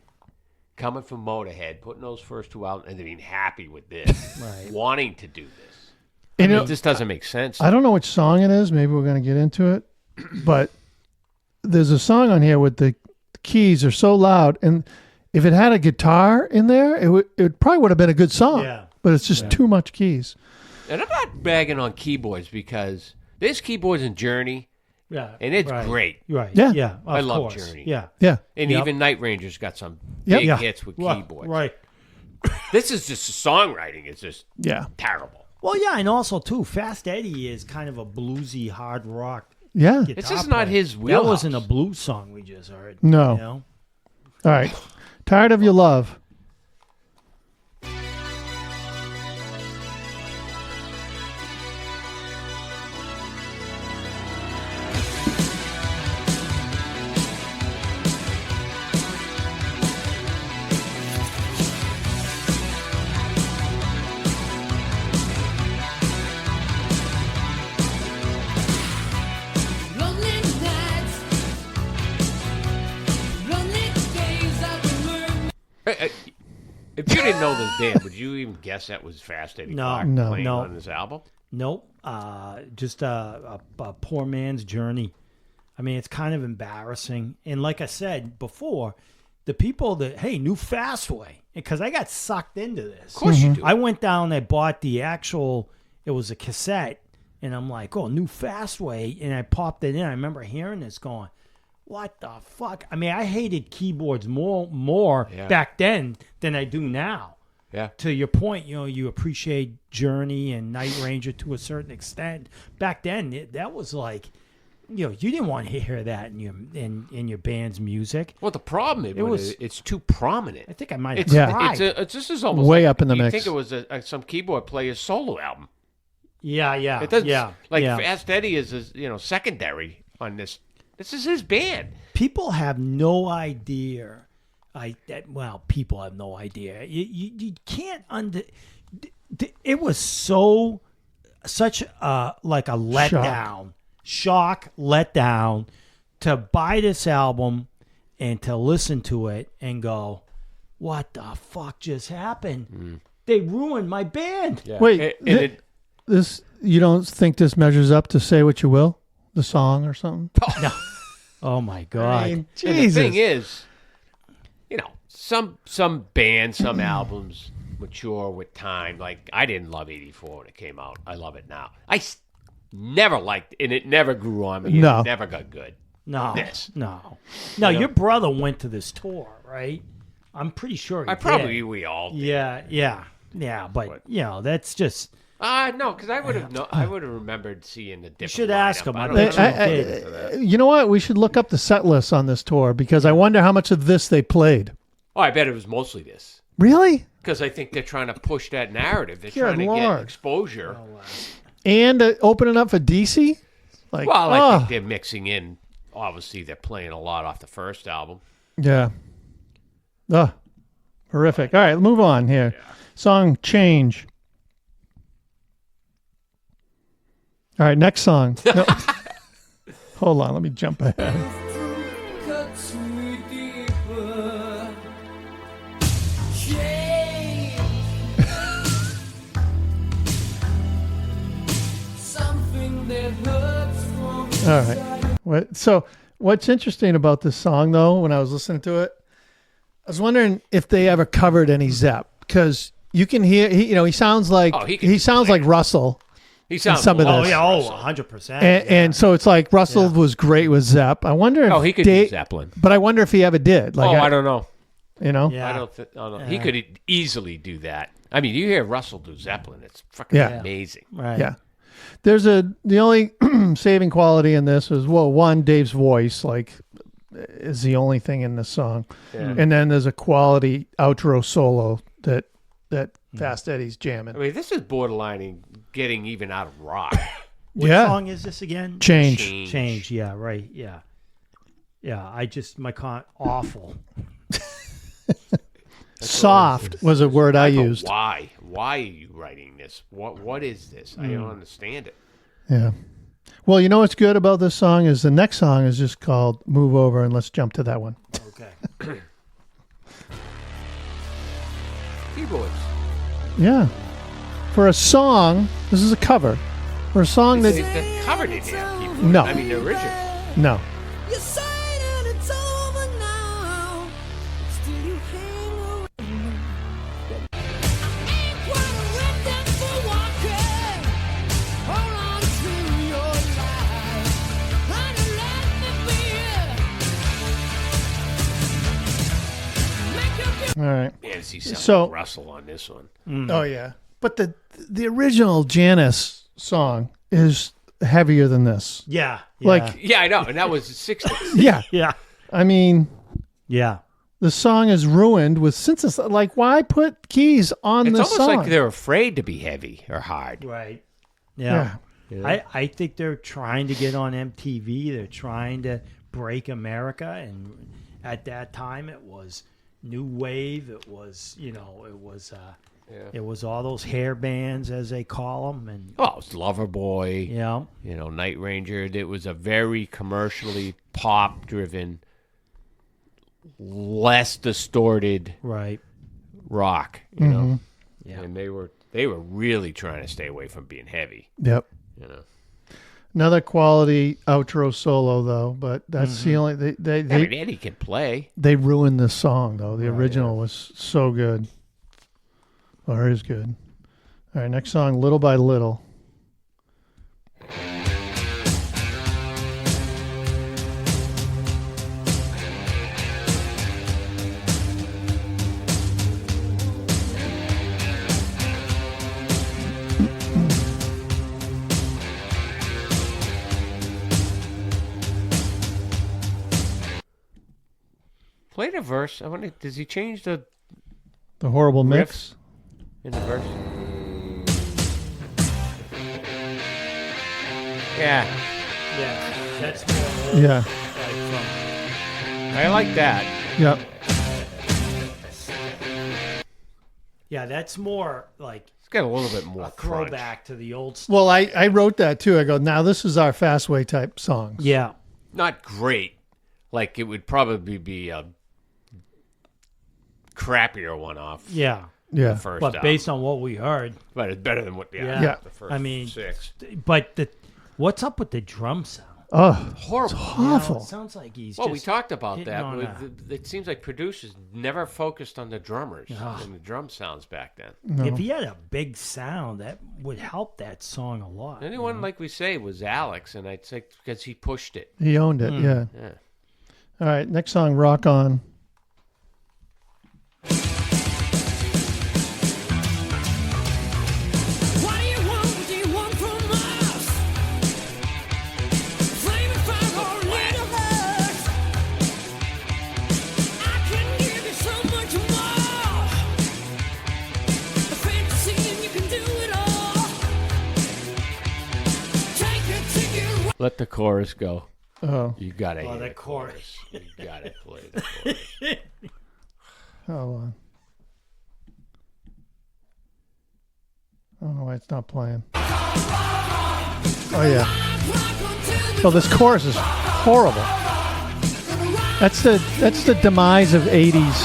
coming from Motorhead, putting those first 2 out, and being happy with this, Right. wanting to do this. And It just doesn't make sense. I don't know which song it is. Maybe we're going to get into it. But there's a song on here with the keys are so loud. And if it had a guitar in there, it probably would have been a good song. Yeah. But it's just too much keys. And I'm not bagging on keyboards because There's keyboards in Journey, Yeah, and it's right. great. Right. Yeah. Yeah. I of love course. Journey. Yeah. Yeah. And Yep. even Night Ranger's got some Yep. big Yeah. hits with Well, keyboards. right. This is just songwriting. It's just Yeah. terrible. Well, yeah, and also too, Fast Eddie is kind of a bluesy hard rock. Yeah. Guitar It's just not player. his That wheelhouse. wasn't a blues song we just heard. No. You know? All right. Tired of Your Love. Lonely nights, lonely days I've been learning. If you didn't know this band, would you even guess that was Fast Eddie No. Clark No. playing No. on this album? Nope. Just a poor man's journey. I mean, it's kind of embarrassing. And like I said before, the people that, hey, new Fastway, because I got sucked into this. Of course you do. I went down, I bought the actual, it was a cassette, and I'm like, oh, new Fastway. And I popped it in. I remember hearing this going, what the fuck? I mean, I hated keyboards more Yeah. back then than I do now. Yeah. To your point, you know, you appreciate Journey and Night Ranger to a certain extent. Back then, that was like, you know, you didn't want to hear that in your band's music. Well, the problem is was- it's too prominent. I think I might have It's, Yeah. tried. this is almost Way like up in the you mix. think it was some keyboard player's solo album. yeah. It doesn't. Yeah. Like yeah. Fast Eddie is secondary on this. This is his band. People have no idea. People have no idea. You can't it was such a letdown, shock letdown to buy this album and to listen to it and go, what the fuck just happened? They ruined my band. Yeah. Wait, And this you don't think this measures up to Say What You Will, the song or something? Oh my god. And the thing is, some bands, some albums mature with time. Like, I didn't love 84 when it came out. I love it now. Never liked it, and it never grew on me. No. It never got good. No, This. no. Your brother went to this tour, right? I'm pretty sure he did. We all did. Yeah. But that's just. No, because I would have remembered seeing the different. You should ask him. I don't bet know. you did. You know what? We should look up the set list on this tour because I wonder how much of this they played. Oh, I bet it was mostly this. Really? Because I think they're trying to push that narrative. They're Good trying to Lord. get exposure. And opening up for DC? Like, Well, I oh, think they're mixing in. Obviously, they're playing a lot off the first album. yeah. Horrific. All right, move on here. Song Change. All right, next song. No. Hold on, let me jump ahead. Cuts me deeper. Change. Something that hurts from All right. So, what's interesting about this song, though, when I was listening to it, I was wondering if they ever covered any Zepp because you can hear, he sounds like he sounds like Russell, He sounds some of a lot this. like 100%. and so it's like Russell was great with Zepp. I wonder if he could Dave- do Zeppelin. but I wonder if he ever did. Like, I don't know. You know, Yeah. I don't know. He could easily do that. I mean, you hear Russell do Zeppelin. It's fucking Yeah. amazing. Right. yeah. There's the only saving quality in this is one, Dave's voice is the only thing in this song, and then there's a quality outro solo that Fast Eddie's jamming. I mean, this is borderlining getting even out of rock. What Yeah. song is this again? Change. Change. Yeah. Right. Yeah. Yeah. Awful. Soft was a word I go, used. Why? Why are you writing this? What is this? I don't understand it. Yeah. Well, you know what's good about this song is the next song is just called Move Over, and let's jump to that one. Okay. Keyboards. Yeah. For a song, this is a cover. For a song They that covered it here. Keyboards. No. I mean, the original. no. You say that it's over now. Still you hang around. Ain't quite ready for walking. Hold on to your he sounds So- like Russell on this one. Oh yeah, but the original Janis song is heavier than this. Yeah. Like- Yeah, I know. And that was the 60s. Yeah, yeah. I mean, Yeah. the song is ruined with synthesizer. Like, why put keys on It's the almost song? like they're afraid to be heavy or hard. Right. Yeah. Yeah. I think they're trying to get on MTV. They're trying to break America. And at that time, it was new wave. It was, it was all those hair bands, as they call them. And, Oh, it's Loverboy. Night Ranger. It was a very commercially pop-driven, less distorted right. rock. You know, Yeah. and they were really trying to stay away from being heavy. Yep. You know, Another quality outro solo though, but that's the only I mean, Eddie can play. they ruined this song though. The original was so good, or is good. All right, next song, Little by Little. Play the verse. I wonder, does he change the The horrible mix. in the verse? Yeah, Yeah. That's more Yeah. like from. I like that. Yep. Yeah, that's more like It's got a little bit more a crunch. throwback to the old stuff. Well, I wrote that too. I go, now this is our Fastway type songs. Yeah. Not great. Like it would probably be a crappier one off Yeah. Yeah. the first But album. based on what we heard, But it's better than what Yeah. the first I mean, 6. but what's up with the drum sound? Oh, Horrible. awful. It sounds like he's Well, just we talked about hitting that. on With it seems like producers never focused on the drummers and the drum sounds back then. If he had a big sound, that would help that song a lot. Anyone, like we say, was Alex, and I'd say because he pushed it. He owned it. Yeah. Yeah. All right, next song, Rock On. What do you want? What do you want from us? Flaming fire or a little hurt? I can give you so much more. A fantasy and you can do it all. Take a ticket. Let the chorus go. Oh, You gotta hear the the chorus. You gotta play the chorus. hold on. I don't know why it's not playing. Oh yeah. So this chorus is horrible. That's the demise of 80s.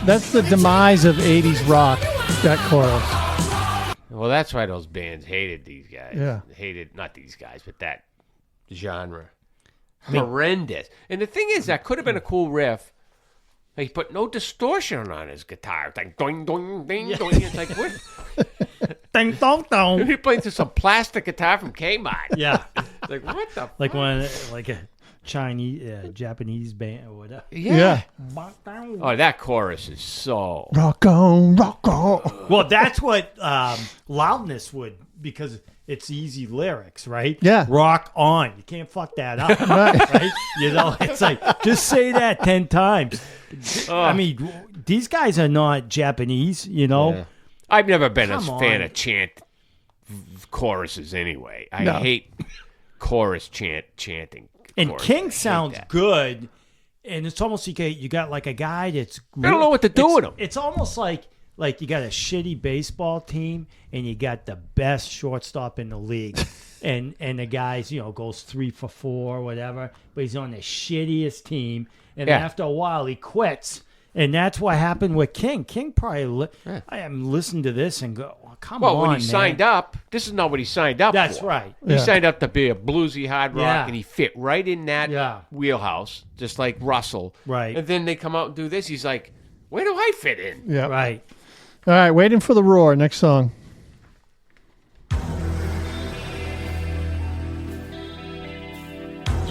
That's the demise of 80s rock. That chorus. Well, that's why those bands hated these guys. Yeah. Hated, not these guys, but that genre. Horrendous. And the thing is, that could have been a cool riff. He put no distortion on his guitar. It's like doing, doing, ding, doing. It's like, what? Ding dong dong. He played to some plastic guitar from Kmart. Yeah, It's like, what the? like one like a Chinese, Japanese band or whatever. Yeah. Oh, that chorus is so. Rock on, rock on. Well, that's what Loudness would, because it's easy lyrics, right? Yeah. Rock on. You can't fuck that up, right? You know, it's like, just say that 10 times. I mean, these guys are not Japanese, you know? Yeah. I've never been a Come fan on. of choruses anyway. I No. hate chorus chanting. And chorus. I King hate sounds that. good, and it's almost like you got like a guy that's. I don't know what to do with him. It's almost like you got a shitty baseball team, and you got the best shortstop in the league, and the guys goes 3 for 4 or whatever, but he's on the shittiest team, and Yeah. after a while he quits. And that's what happened with King. King probably. I am listening to this and go, oh, come Well, on, when he man. signed up, this is not what he signed up That's for. right. He Yeah. signed up to be a bluesy hard rock, Yeah. and he fit right in that Yeah. wheelhouse, just like Russell. Right. And then they come out and do this. He's like, where do I fit in? Yeah. Right. All right, waiting for the roar. Next song.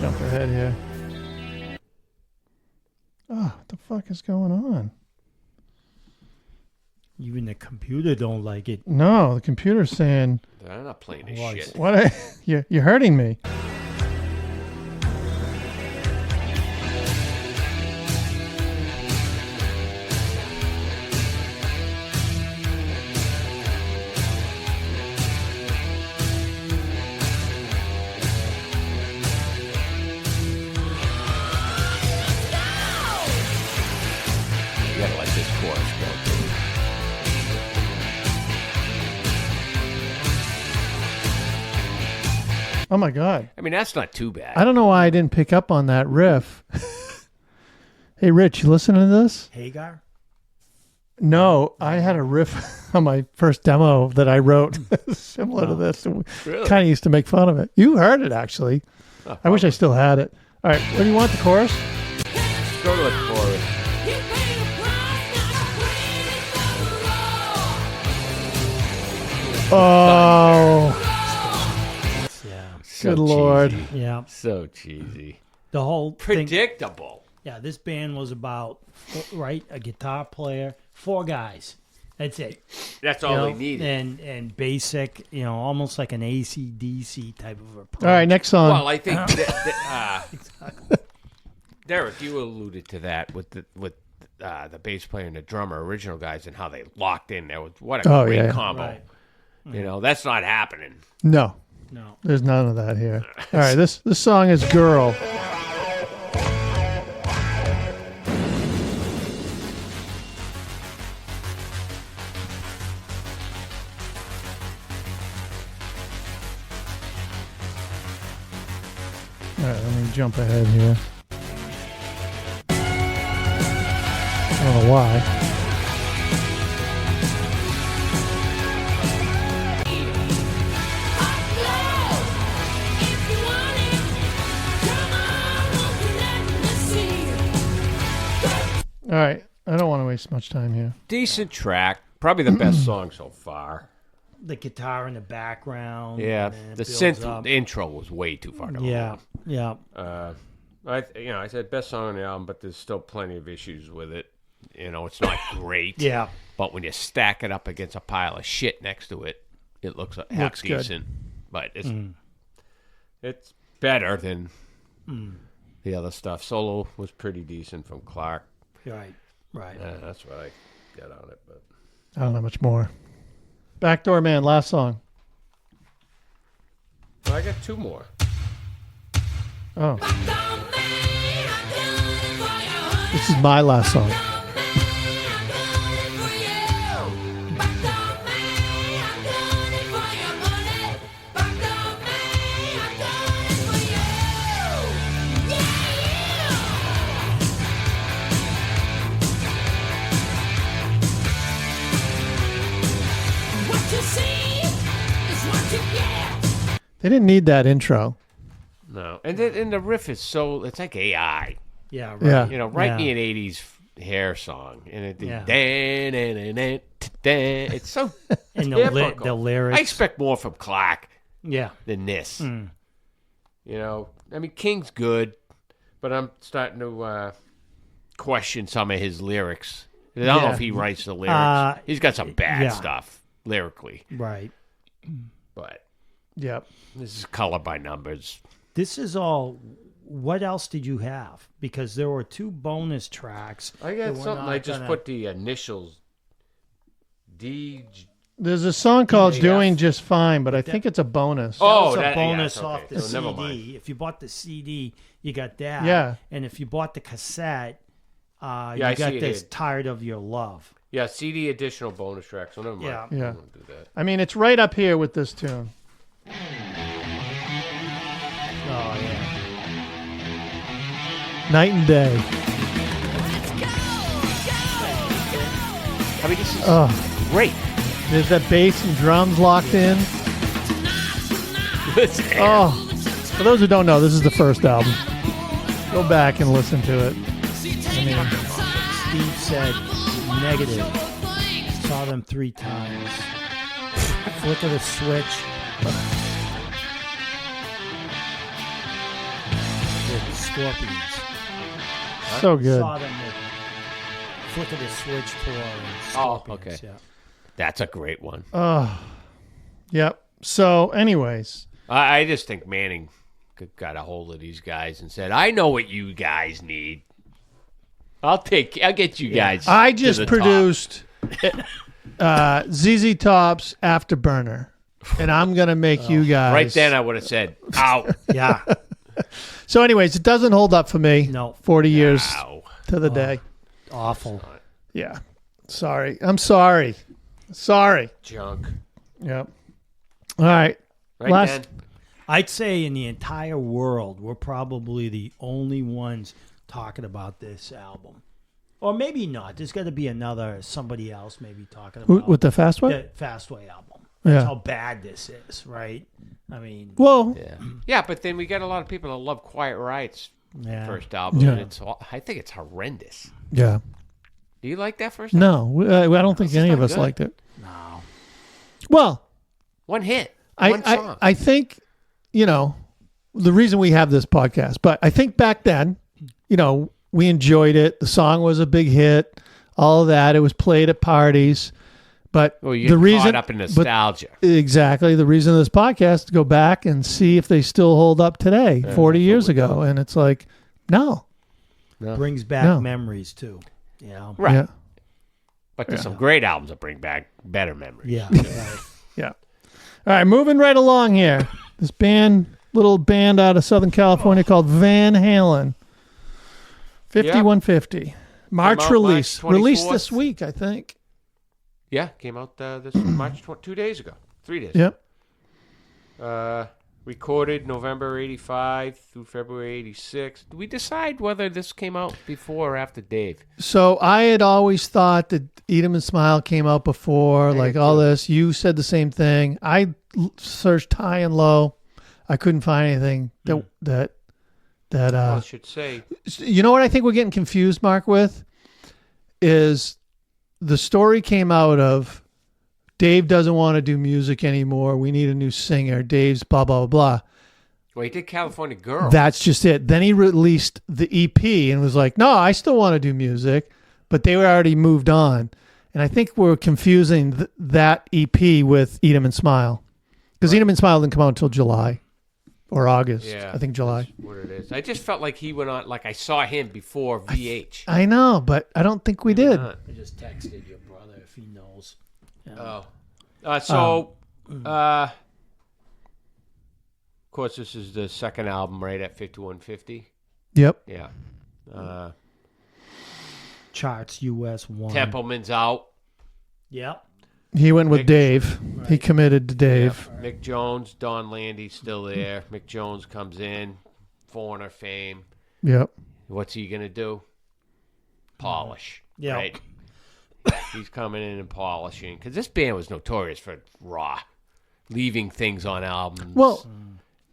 Jump ahead here. Oh, what the fuck is going on? Even the computer don't like it. No, the computer's saying, They're not playing this Was. shit. "What? You're hurting me." You gotta let this chorus go. Oh my God! I mean, that's not too bad. I don't know why I didn't pick up on that riff. Hey, Rich, you listening to this? Hagar? No, I had a riff on my first demo that I wrote similar to this. Really? Kind of used to make fun of it. You heard it, actually. Oh, I wish I still had it. All right, what do you want, the chorus? Go to the chorus. You pay the price, not afraid of the Oh, Yeah. So good Lord. cheesy. Yeah. So cheesy. The whole thing. Predictable. Yeah, this band was about, right, a guitar player, 4 guys. That's it. That's You all know, they needed. And basic, almost like an AC/DC type of approach. all right, next song. Well, I think Derek, you alluded to that with the bass player and the drummer, original guys, and how they locked in. There was what a Oh, great yeah. combo. Right. You know, that's not happening. No, No. there's none of that here. All right, this song is "Girl." All right, let me jump ahead here. I don't know why. All right, I don't want to waste much time here. Decent track. Probably the best song so far. The guitar in the background. Yeah, and then it the builds synth up. the intro was way too far down. Yeah, yeah. I said best song on the album, but there's still plenty of issues with it. It's not great. Yeah. But when you stack it up against a pile of shit next to it, it looks half Looks good. decent. But it's better than the other stuff. Solo was pretty decent from Clark. Right, right. That's what I got on it. But I don't know much more. Backdoor Man, last song. I got 2 more. Oh, this is my last song. They didn't need that intro. No, and the riff is it's like AI. Yeah, right. Yeah. Write me Yeah. an '80s hair song, and it Yeah. it's so And typical. the lyrics. I expect more from Clark Yeah. than this. I mean, King's good, but I'm starting to question some of his lyrics. I don't know Yeah. if he writes the lyrics. He's got some bad yeah. stuff lyrically, Right. but Yep. this is color by numbers. This is all. What else did you have? Because there were 2 bonus tracks. I that got we're something. not I just gonna- put the initials D. There's a song called Yeah. "Doing Just Fine," but I think it's a bonus. That was a yeah, bonus okay. off the So never CD. mind. If you bought the CD, you got that. Yeah. And if you bought the cassette, I you got see it this here. "Tired of Your Love." Yeah, CD additional bonus track. So never mind. Yeah. Yeah. I won't do that. I mean, it's right up here with this tune. Oh yeah. Night and day. I mean, this is Oh, great. there's that bass and drums locked in. Oh, for those who don't know, this is the first album. Go back and listen to it. I mean, Steve said negative. Saw them 3 times. Flick of the switch. With the Scorpions. So good. Saw them with Flick of the Switch tour and Oh, Scorpions. okay. Yeah. That's a great one. Yep. So, anyways, I just think Manning got a hold of these guys and said, "I know what you guys need. I'll get you guys." I to just the top." produced ZZ Top's Afterburner, and I'm gonna make you guys Right then, I would have said, "Ow, Yeah. So, anyways, it doesn't hold up for me. No. 40 years ow." to the day. Awful. Yeah. Sorry. I'm sorry. Sorry. Junk. Yep. All right. Right Last- then. I'd say in the entire world, we're probably the only ones talking about this album. Or maybe not. There's got to be somebody else maybe talking about With the Fastway? the Fastway album. Yeah. That's how bad this is, right? I mean, Well, Yeah, but then we got a lot of people that love Quiet Riot's yeah. first album. Yeah. And I think it's horrendous. yeah. Do you like that first album? No, I don't think It's any not of us good. liked it. No. Well, One hit. One song. I think, the reason we have this podcast, but I think back then, we enjoyed it. The song was a big hit, all of that. It was played at parties. But Well, you the get reason caught up in nostalgia. Exactly. The reason of this podcast is to go back and see if they still hold up today, 40 years ago. And it's like, no. Brings back No. memories, too. Yeah. Right. Yeah. But there's some great albums that bring back better memories. Yeah. Right. Yeah. All right, moving right along here. This little band out of Southern California called Van Halen. 5150. March March release. 24th. Released this week, I think. Yeah, came out this March 2 days ago. 3 days. Yep. Recorded November 85 through February 86. Did we decide whether this came out before or after Dave? So I had always thought that Eat 'em and Smile came out before, like all this. You said the same thing. I searched high and low. I couldn't find anything that I should say. you know what I think we're getting confused, Mark, with is the story came out of Dave doesn't want to do music anymore. We need a new singer. Dave's blah, blah, blah. Well, he did California Girl. That's just it. Then he released the EP and was like, no, I still want to do music, but they were already moved on. And I think we're confusing that EP with Eat 'em and Smile. Because Eat 'em and Smile didn't come out until July or August. Yeah, I think July. that's what it is. I just felt like he went on, like I saw him before VH. I know, but I don't think we did. Not. I just texted your brother if he knows. Oh. Of course, this is the second album, right, at 5150. Yep. Yeah. Charts US 1. Templeman's out. Yep. He went with Mick- Dave. He committed to Dave. Yeah. Mick Jones, Don Landy's still there. Mick Jones comes in, foreigner fame. Yep. What's he going to do? Polish. Yep. Right? He's coming in and polishing. Because this band was notorious for raw, leaving things on albums. Well,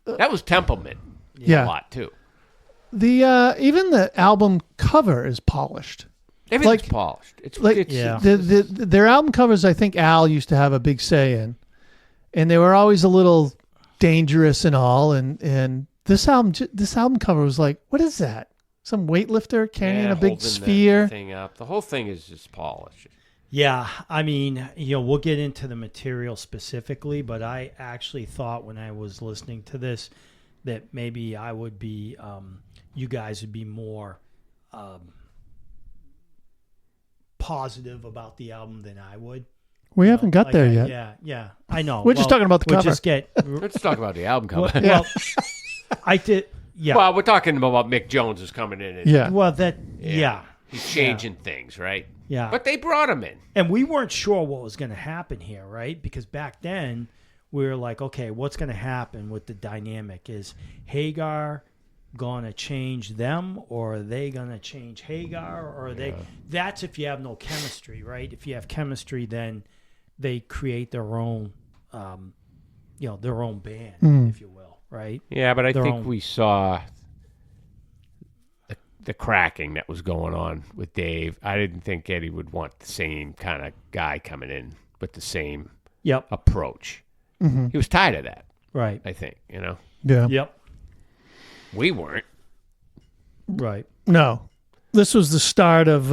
that was Templeman. yeah. A lot, too. The even the album cover is polished. Everything's Like- polished. It's Yeah. Their album covers, I think Al used to have a big say in, and they were always a little dangerous and all. And this album cover was like, what is that? Some weightlifter carrying a big holding that sphere. thing up. The whole thing is just polished. Yeah, I mean, we'll get into the material specifically, but I actually thought when I was listening to this that maybe I would be, you guys would be more positive about the album than I would. We haven't got Like, there yet. Yeah, I know. We're just talking about the we'll cover. Just get, Let's talk about the album cover. well, I did, yeah. Well, we're talking about Mick Jones is coming in. And, Yeah. Well, yeah. He's changing things, right? Yeah. But they brought him in. And we weren't sure what was going to happen here, right? Because back then we were like, okay, what's going to happen with the dynamic? Is Hagar going to change them, or are they going to change Hagar, or are they? That's if you have no chemistry, right? If you have chemistry, then they create their own, their own band, if you will, right? Yeah, but I Their think own- we saw the cracking that was going on with Dave. I didn't think Eddie would want the same kind of guy coming in with the same Yep. approach. He was tired of that, Right. I think, Yeah. Yep. We weren't. Right. No. This was the start of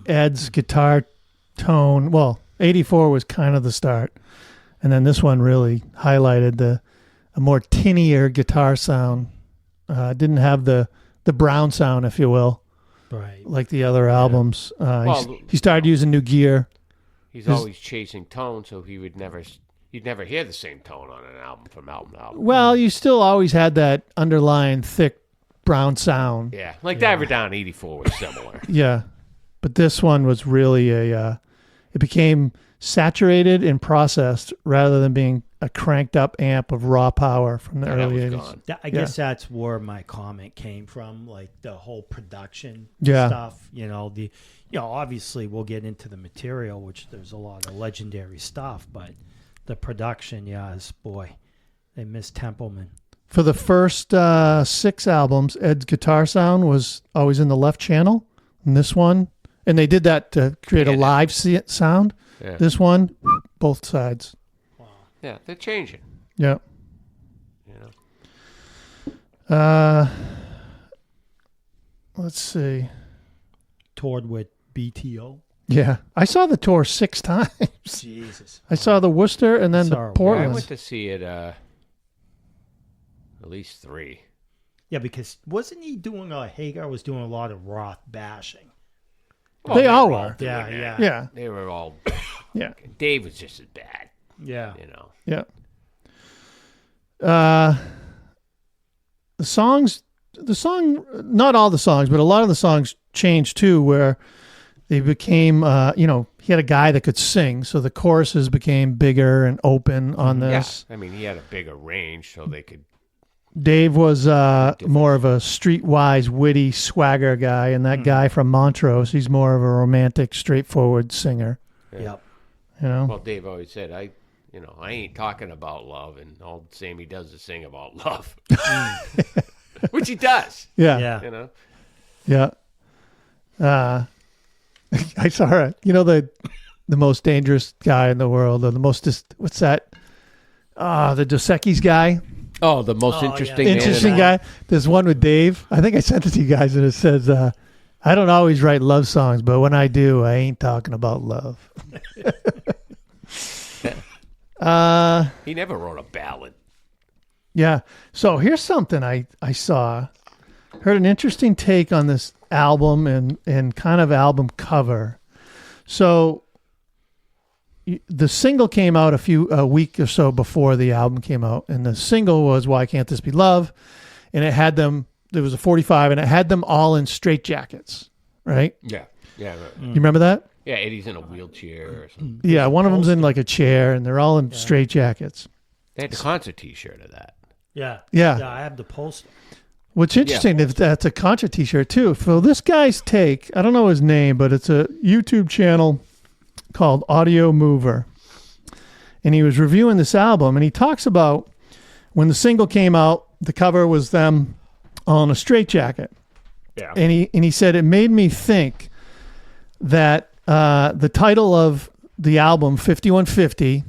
Ed's guitar tone. Well, '84 was kind of the start, and then this one really highlighted a more tinnier guitar sound. Didn't have the brown sound, if you will, Right. like the other albums. Well, he started using new gear. He's always chasing tone, so you'd never hear the same tone on an album from album to album. Well, you still always had that underlying thick brown sound. Yeah, like Diver Down '84 was similar. Yeah, but this one was really it became saturated and processed rather than being a cranked up amp of raw power from the That early was 80s. gone. I guess that's where my comment came from, like the whole production Yeah. stuff. Obviously we'll get into the material, which there's a lot of legendary stuff, but the production, they missed Templeman. For the first 6 albums, Ed's guitar sound was always in the left channel. And this one, and they did that to create a live sound. Yeah. This one, both sides. Yeah, they're changing. Yeah. You know. Let's see. Toured with BTO. Yeah, I saw the tour 6 times. Jesus. I saw the Worcester and then the Sorry. I Portland. went to see it at least 3. Yeah, because wasn't he doing Hagar was doing a lot of Roth bashing. Well, They all were were. doing Yeah, that. yeah. Yeah, They were all. yeah, Dave was just as bad. Yeah. You know. yeah. The song, not all the songs, but a lot of the songs changed too, where they became, he had a guy that could sing, so the choruses became bigger and open on this. Yeah. I mean, he had a bigger range, so they could. Dave was more of a streetwise, witty swagger guy, and that guy from Montrose, he's more of a romantic, straightforward singer. Yep. You know, Well, Dave always said, I ain't talking about love, and all Sammy does is sing about love, which he does. yeah, Yeah. You know. yeah. I saw it. You know the most dangerous guy in the world, or the most what's that? The Dos Equis guy. Oh, the most Oh, yeah. interesting. man Interesting in- guy. There's one with Dave. I think I sent it to you guys, and it says, "I don't always write love songs, but when I do, I ain't talking about love." He never wrote a ballad. Yeah. So here's something I saw. Heard an interesting take on this album and kind of album cover. So the single came out a week or so before the album came out, and the single was "Why Can't This Be Love?" And it had them. There was a 45, and it had them all in straitjackets. Right? Yeah. Yeah. You remember that? Yeah. Eddie's in a wheelchair or something. Yeah. One of them's in like a chair, and they're all in straitjackets. They had the concert T-shirt of that. Yeah. Yeah. Yeah, I have the poster. What's interesting is that's a Contra t-shirt too. So this guy's take, I don't know his name, but it's a YouTube channel called Audio Mover. And he was reviewing this album, and he talks about when the single came out, the cover was them on a straitjacket. Yeah. And he said it made me think that the title of the album 5150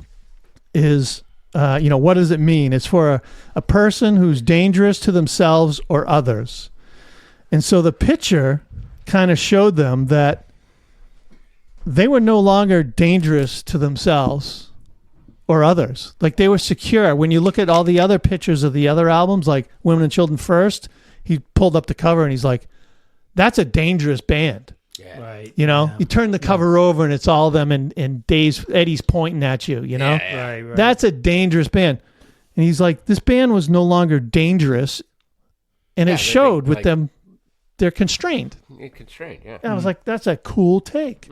is what does it mean? It's for a person who's dangerous to themselves or others. And so the picture kind of showed them that they were no longer dangerous to themselves or others. Like they were secure. When you look at all the other pictures of the other albums, like Women and Children First, he pulled up the cover and he's like, that's a dangerous band. Yeah. Right. You know, Yeah. you turn the cover over and it's all them and Eddie's pointing at you, you know? Yeah. Right. That's a dangerous band. And he's like, this band was no longer dangerous. And Yeah, it they- showed with like- them, they're constrained. Constrained. Yeah. And I was like, that's a cool take.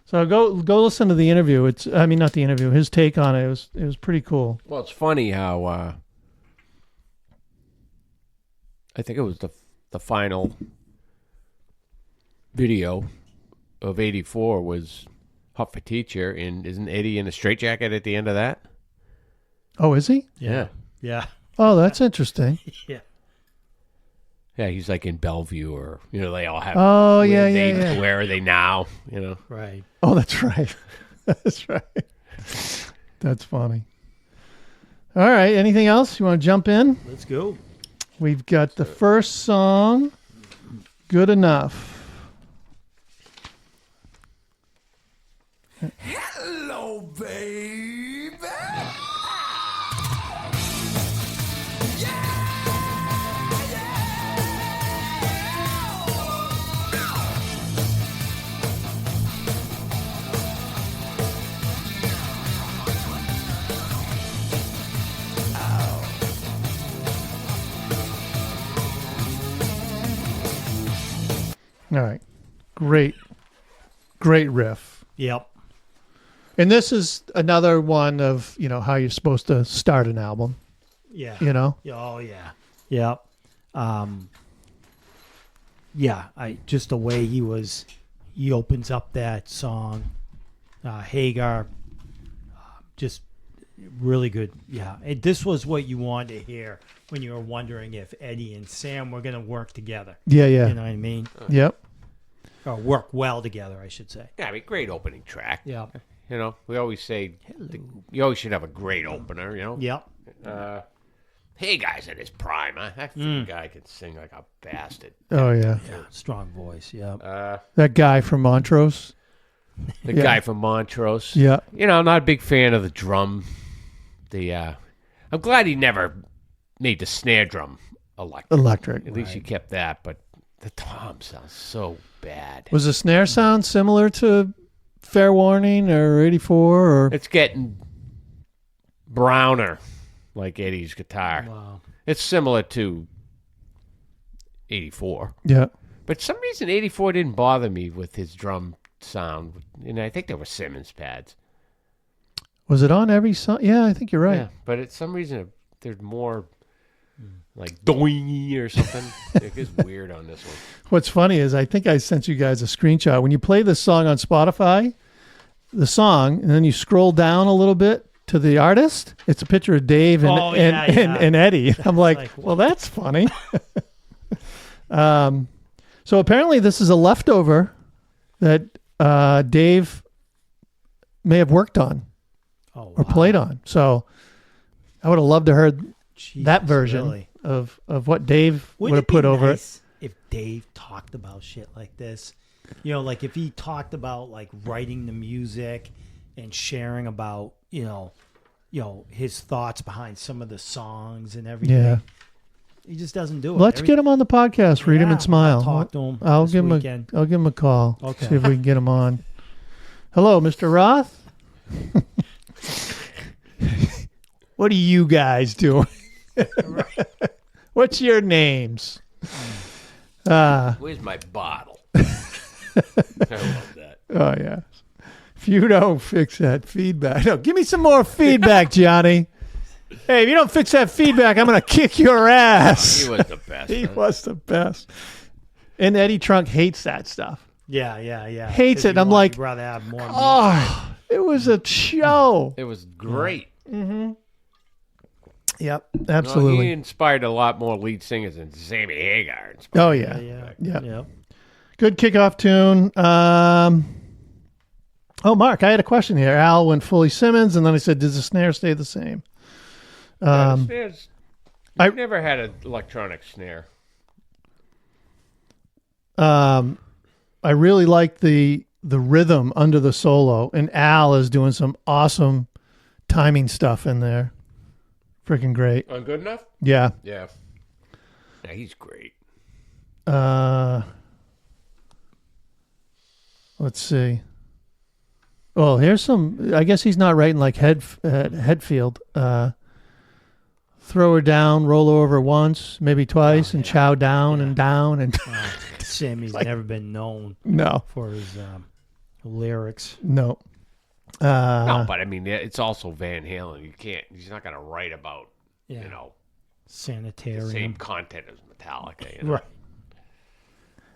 So go listen to the interview. Not the interview, his take on it. It was pretty cool. Well, it's funny how I think it was the final video of '84 was Huff a Teacher, and isn't Eddie in a straitjacket at the end of that? Oh, is he? Yeah. Yeah. Oh, that's interesting. Yeah. Yeah, he's like in Bellevue, or they all have. Oh, where yeah, they- yeah, yeah. Where are they now? Right. Oh, that's right. That's right. That's funny. All right. Anything else? You want to jump in? Let's go. We've got the first song, Good Enough. Hello, baby. All right. Great riff. Yep. And this is another one of, how you're supposed to start an album, Yeah. Oh yeah. Yep. Yeah. Just the way he opens up that song, Hagar, just really good. Yeah. This was what you wanted to hear when you were wondering if Eddie and Sam were going to work together. Yeah. You know what I mean? Yep. Or work well together, I should say. Yeah, I mean, great opening track. Yeah. We always say you always should have a great opener, Yep. Hey, guy's in his prime. Huh? That guy can sing like a bastard. Oh, yeah. Yeah. Strong voice. Yep. That guy from Montrose. The guy from Montrose. Yeah. I'm not a big fan of the drum. I'm glad he never made the snare drum electric. At least he kept that, but the tom sounds so bad. Was the snare sound similar to Fair Warning or 84? Or It's getting browner, like Eddie's guitar. Wow. It's similar to 84. Yeah. But for some reason, 84 didn't bother me with his drum sound. And I think they were Simmons pads. Was it on every song? Yeah, I think you're right. Yeah, but for some reason, there's more like doingy or something. It gets weird on this one. What's funny is I think I sent you guys a screenshot. When you play this song on Spotify, the song, and then you scroll down a little bit to the artist, it's a picture of Dave and Eddie. I'm like, well, that's funny. So apparently this is a leftover that Dave may have worked on or played on. So I would have loved to heard that version really? of what Dave would have put over it. If Dave talked about shit like this, like if he talked about like writing the music and sharing about, his thoughts behind some of the songs and everything. Yeah. He just doesn't do it. Let's get him on the podcast. Read him and smile. I'll talk to him. I'll this give him weekend. I'll give him a call. Okay. See if we can get him on. Hello, Mr. Roth. What are you guys doing? What's your names? Where's my bottle? I love that. Oh yeah. If you don't fix that feedback, no, give me some more feedback, Johnny. Hey, if you don't fix that feedback, I'm gonna kick your ass. He was the best. He huh? was the best. And Eddie Trunk hates that stuff. Yeah. Hates 'Cause it. I'm you'd like, rather have more. oh, it was a show. It was great. Yep, No, absolutely. he inspired a lot more lead singers than Sammy Hagar. Oh yeah. Yeah. Good kickoff tune. Oh, Mark, I had a question here. Al went fully Simmons, and then I said, does the snare stay the same? I've never had an electronic snare. I really like the rhythm under the solo, and Al is doing some awesome timing stuff in there. Freaking great. Good enough? Yeah. Yeah. Yeah, he's great. Let's see. Well, here's some. I guess he's not writing like Headfield. Throw her down, roll her over once, maybe twice, and chow down and down and. Sammy's never been known No, for his lyrics. no. No, but I mean, it's also Van Halen. He's not going to write about, Yeah. the Sanitarium. same content as Metallica. You know? Right.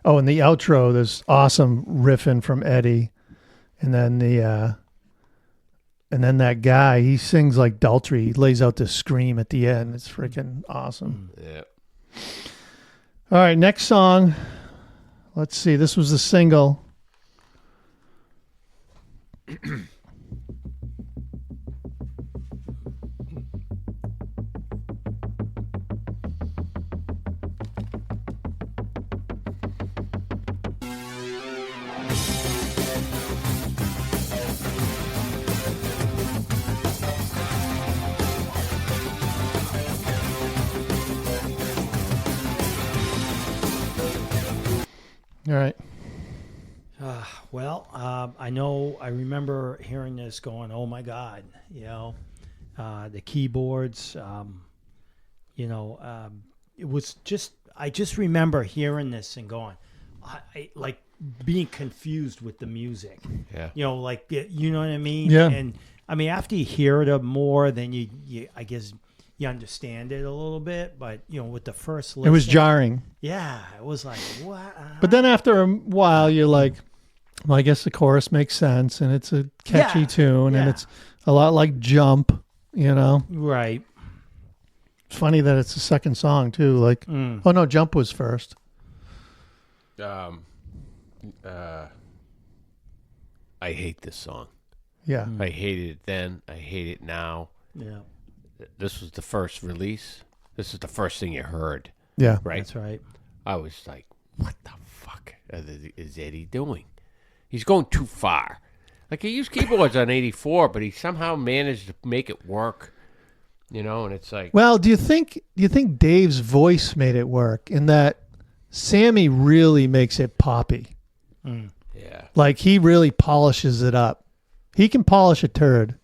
Oh, and the outro, there's awesome riffing from Eddie, and then that guy, he sings like Daltrey. He lays out this scream at the end. It's freaking awesome. Yeah. All right, next song. Let's see. This was the single. I know. I remember hearing this, going, "Oh my God!" The keyboards. It was just. I just remember hearing this and going, I like being confused with the music. Yeah. You know what I mean? Yeah. And I mean, after you hear it more, then you I guess you understand it a little bit. But with the first listen, It was jarring. Yeah, it was like what? But then after a while, you're like, well, I guess the chorus makes sense, and it's a catchy Yeah. tune, and Yeah. it's a lot like Jump, Right. It's funny that it's the second song, too. Like, oh, no, Jump was first. I hate this song. Yeah. I hated it then. I hate it now. Yeah, This was the first release. This is the first thing you heard, Yeah. right? that's right. I was like, what the fuck is Eddie doing? He's going too far. Like, he used keyboards on 84, but he somehow managed to make it work. And it's like, Well, do you think Dave's voice made it work in that Sammy really makes it poppy? yeah. Like, he really polishes it up. He can polish a turd.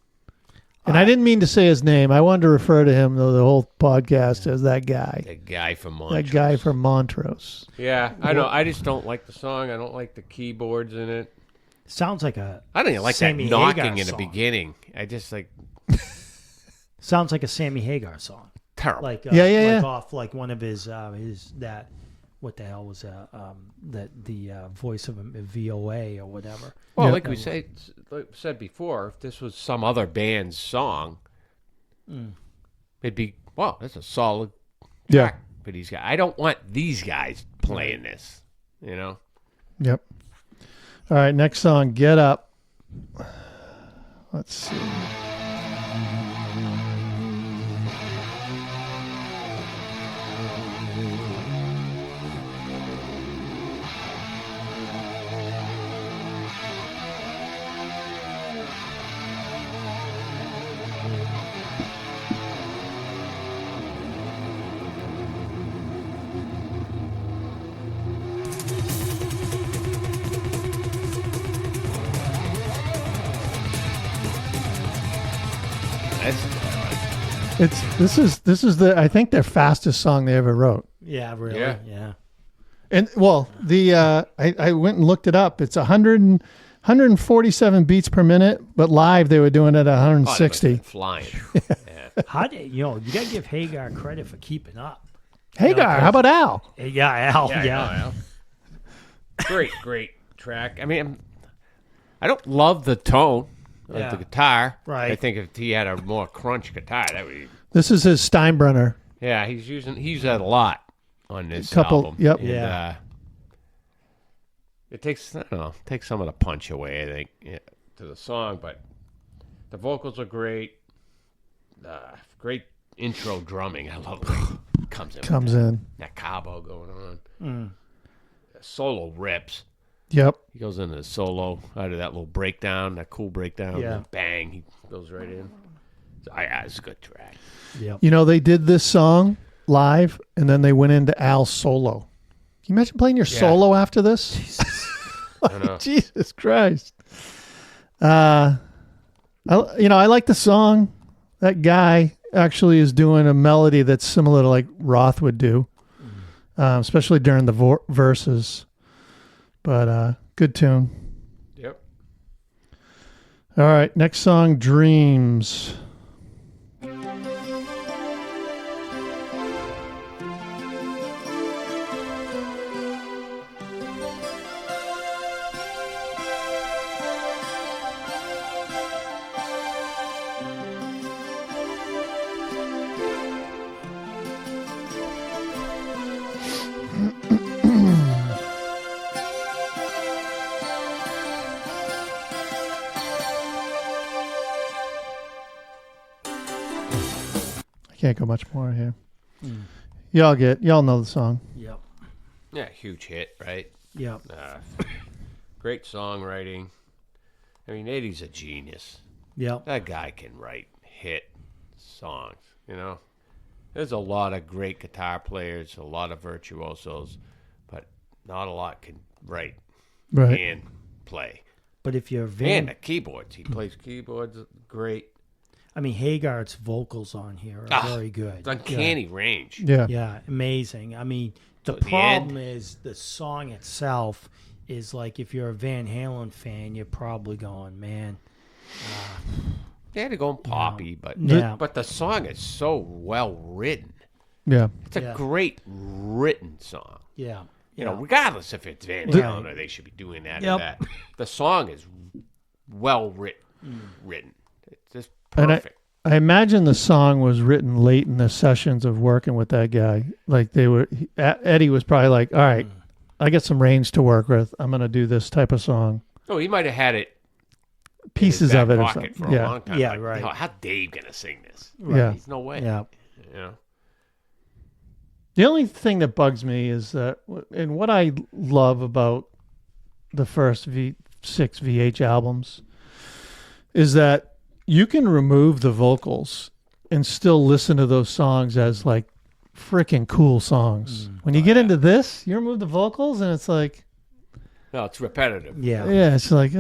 And I didn't mean to say his name. I wanted to refer to him, though, the whole podcast as that guy. That guy from Montrose. That guy from Montrose. Yeah, I know. I just don't like the song. I don't like the keyboards in it. Sounds like a. I don't even like Sammy that knocking Hagar in the song. beginning. I just like Sounds like a Sammy Hagar song. terrible. Like Yeah. off like one of his that. What the hell was the voice of a VOA or whatever? Well, Yeah. like we said before, if this was some other band's song, it'd be, well, that's a solid Yeah. track. But I don't want these guys playing this, Yep. All right, next song, Get Up. Let's see. This is the I think their fastest song they ever wrote. Yeah, really. Yeah. Yeah. And well, the I went and looked it up. It's 147 beats per minute, but live they were doing it at Oh, they must have 160. been flying. Yeah. How did you gotta give Hagar credit for keeping up. Hagar, how about Al? Yeah, Al. I Yeah. know. Great track. I mean, I don't love the tone of Yeah. the guitar. Right. I think if he had a more crunch guitar, that would be. This is his Steinbrenner. Yeah, he's used that a lot on this Couple- album. yep. And, Yeah. it takes takes some of the punch away, I think, to the song, but the vocals are great. Great intro drumming. I love it. When it comes in. That cabo going on. Solo rips. Yep. He goes into the solo out of that little breakdown, that cool breakdown. Yeah. And bang, he goes right in. It's a good track. Yep. You know, they did this song live and then they went into Al's solo. Can you imagine playing your solo after this? I know. Jesus Christ. I like the song. That guy actually is doing a melody that's similar to like Roth would do, especially during the verses. But good tune. Yep. All right, next song, Dreams. Can't go much more here. Y'all know the song. Yep. Yeah, huge hit, right? Yep. Great songwriting. I mean, Eddie's a genius. Yep. That guy can write hit songs, There's a lot of great guitar players, a lot of virtuosos, but not a lot can write Right. and play. But if you're And Van, the keyboards. He plays keyboards great. I mean, Hagar's vocals on here are very good. It's uncanny range. Yeah. Yeah, amazing. I mean, the the problem end. is the song itself is like if you're a Van Halen fan, you're probably going, man. They had to go poppy, but Yeah. but the song is so well written. Yeah. It's a Yeah. great written song. Yeah. You know, regardless if it's Van Halen or they should be doing that Yep. or that. The song is well written. It's just And perfect. I imagine the song was written late in the sessions of working with that guy. Like Eddie was probably like, all right, I get some range to work with. I'm going to do this type of song. Oh, he might have had it in Pieces his back of it or pocket something. for a Yeah. long time. Yeah, Like, right. How's Dave gonna sing this? Yeah. There's no way. Yeah. You know? The only thing that bugs me is that, and what I love about the first six VH albums is that you can remove the vocals and still listen to those songs as like freaking cool songs. When you get into this, you remove the vocals and it's like, No, it's repetitive. Yeah. yeah, it's like,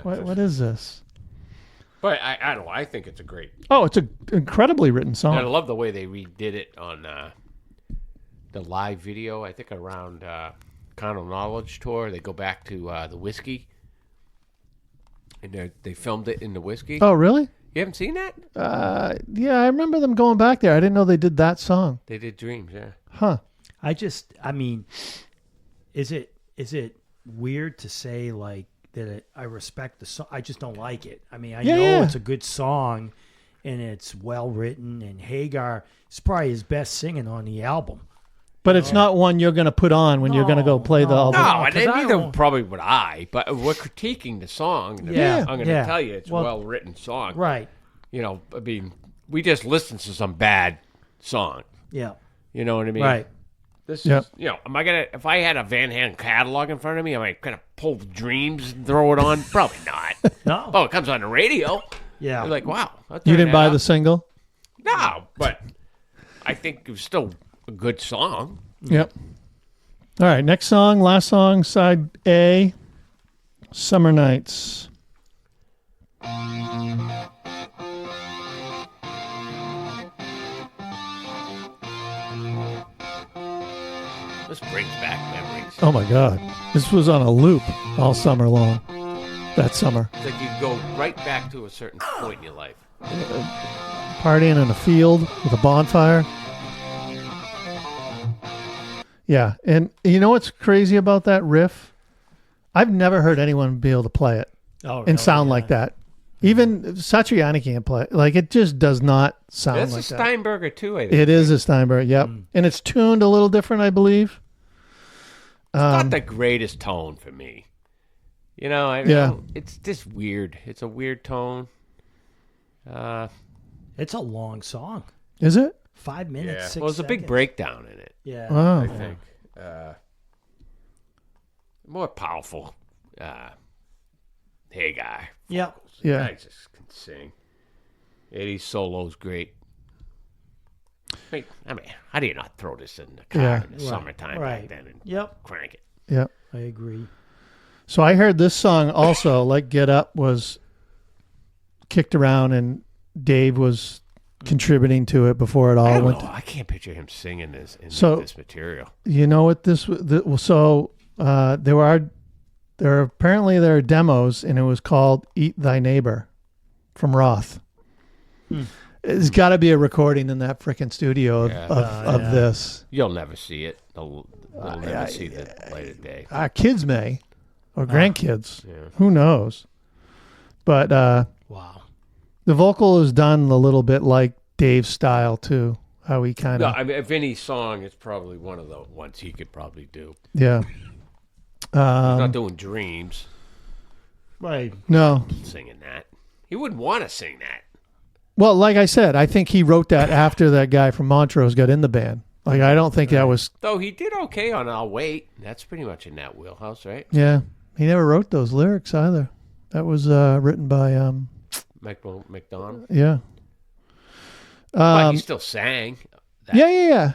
what is this? But I don't know. I think it's a great. Oh, it's an incredibly written And I song. love the way they redid it on the live video. I think around Carnal Knowledge tour, they go back to the whiskey, and they filmed it in the whiskey. Oh, really? You haven't seen that? Yeah, I remember them going back there. I didn't know they did that song. They did Dreams, yeah. Huh. I mean, is it weird to say like that I respect the song? I just don't like it. I mean, I know yeah. it's a good song and it's well written, and Hagar is probably his best singing on the album. But it's not one you're going to put on when you're going to go play the no. album. No, and 'cause I neither don't- probably would I. But we're critiquing the song. And Yeah, I'm going to yeah. tell you, it's Well, a well-written song. Right. You know, I mean, we just listened to some bad song. Yeah. You know what I mean? Right. This Yep. is, you know, am I gonna? If I had a Van Halen catalog in front of me, am I gonna pull Dreams and throw it on? Probably not. No. Oh, it comes on the radio. Yeah. You're like, wow. I'll You turn didn't that buy up. the single? No, but I think it was still a good song. Yep. All right, next song, last song, side A, Summer Nights. This brings back memories. Oh my God. This was on a loop all summer long. That summer. It's like you go right back to a certain point in your life. Partying in a field with a bonfire. Yeah, and you know what's crazy about that riff? I've never heard anyone be able to play it Oh, and really? sound Yeah. like that. Even Satriani can't play it. Like, it just does not sound That's like a that. Steinberger too, I think. It is a Steinberg, yep. And it's tuned a little different, I believe. It's not the greatest tone for me. You know, Yeah. it's just weird. It's a weird tone. It's a long song. Is it? 5 minutes, 6 Well, there's a big seconds. breakdown in it, Yeah. Wow. I think. More powerful. Hagar. Yeah. Yeah. I just can sing. Eddie's solo's great. I mean, how do you not throw this in the car Yeah. in the summertime Right. back then and Yep. crank it? Yep. I agree. So I heard this song also, like Get Up, was kicked around and Dave was contributing to it before it I all don't went. know. I can't picture him singing this in So- this material. You know what this? So there are demos, and it was called "Eat Thy Neighbor" from Roth. It's got to be a recording in that freaking studio of, Yeah. of Yeah. this. You'll never see it. They'll never see the light of day. Our kids may, or grandkids. Yeah. Who knows? But Wow. the vocal is done a little bit like Dave's style too. How he kind No, of I mean, if any song, it's probably one of the ones he could probably do. yeah. He's not doing Dreams, Right. No. singing that. He wouldn't want to sing that. Well, like I said, I think he wrote that after that guy from Montrose got in the band. Like, I don't think that was. Though he did okay on I'll Wait. That's pretty much in that wheelhouse, right? Yeah, he never wrote those lyrics either. That was written by McDonald. yeah. But he still sang. Yeah.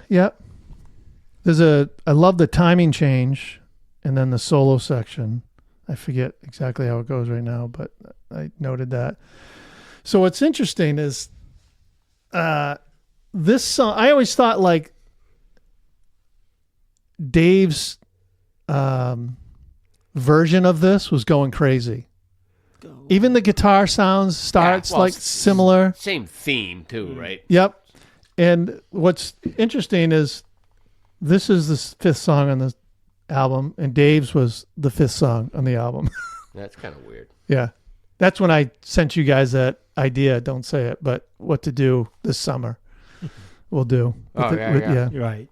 There's I love the timing change, and then the solo section. I forget exactly how it goes right now, but I noted that. So what's interesting is this song, I always thought like Dave's version of this was going crazy. Even the guitar sounds starts well, like similar. Same theme too, right? Yep. And what's interesting is this is the fifth song on the album, and Dave's was the fifth song on the album. That's kind of weird. Yeah. That's when I sent you guys that idea, don't say it, but what to do this summer. We'll do. Yeah. You're right.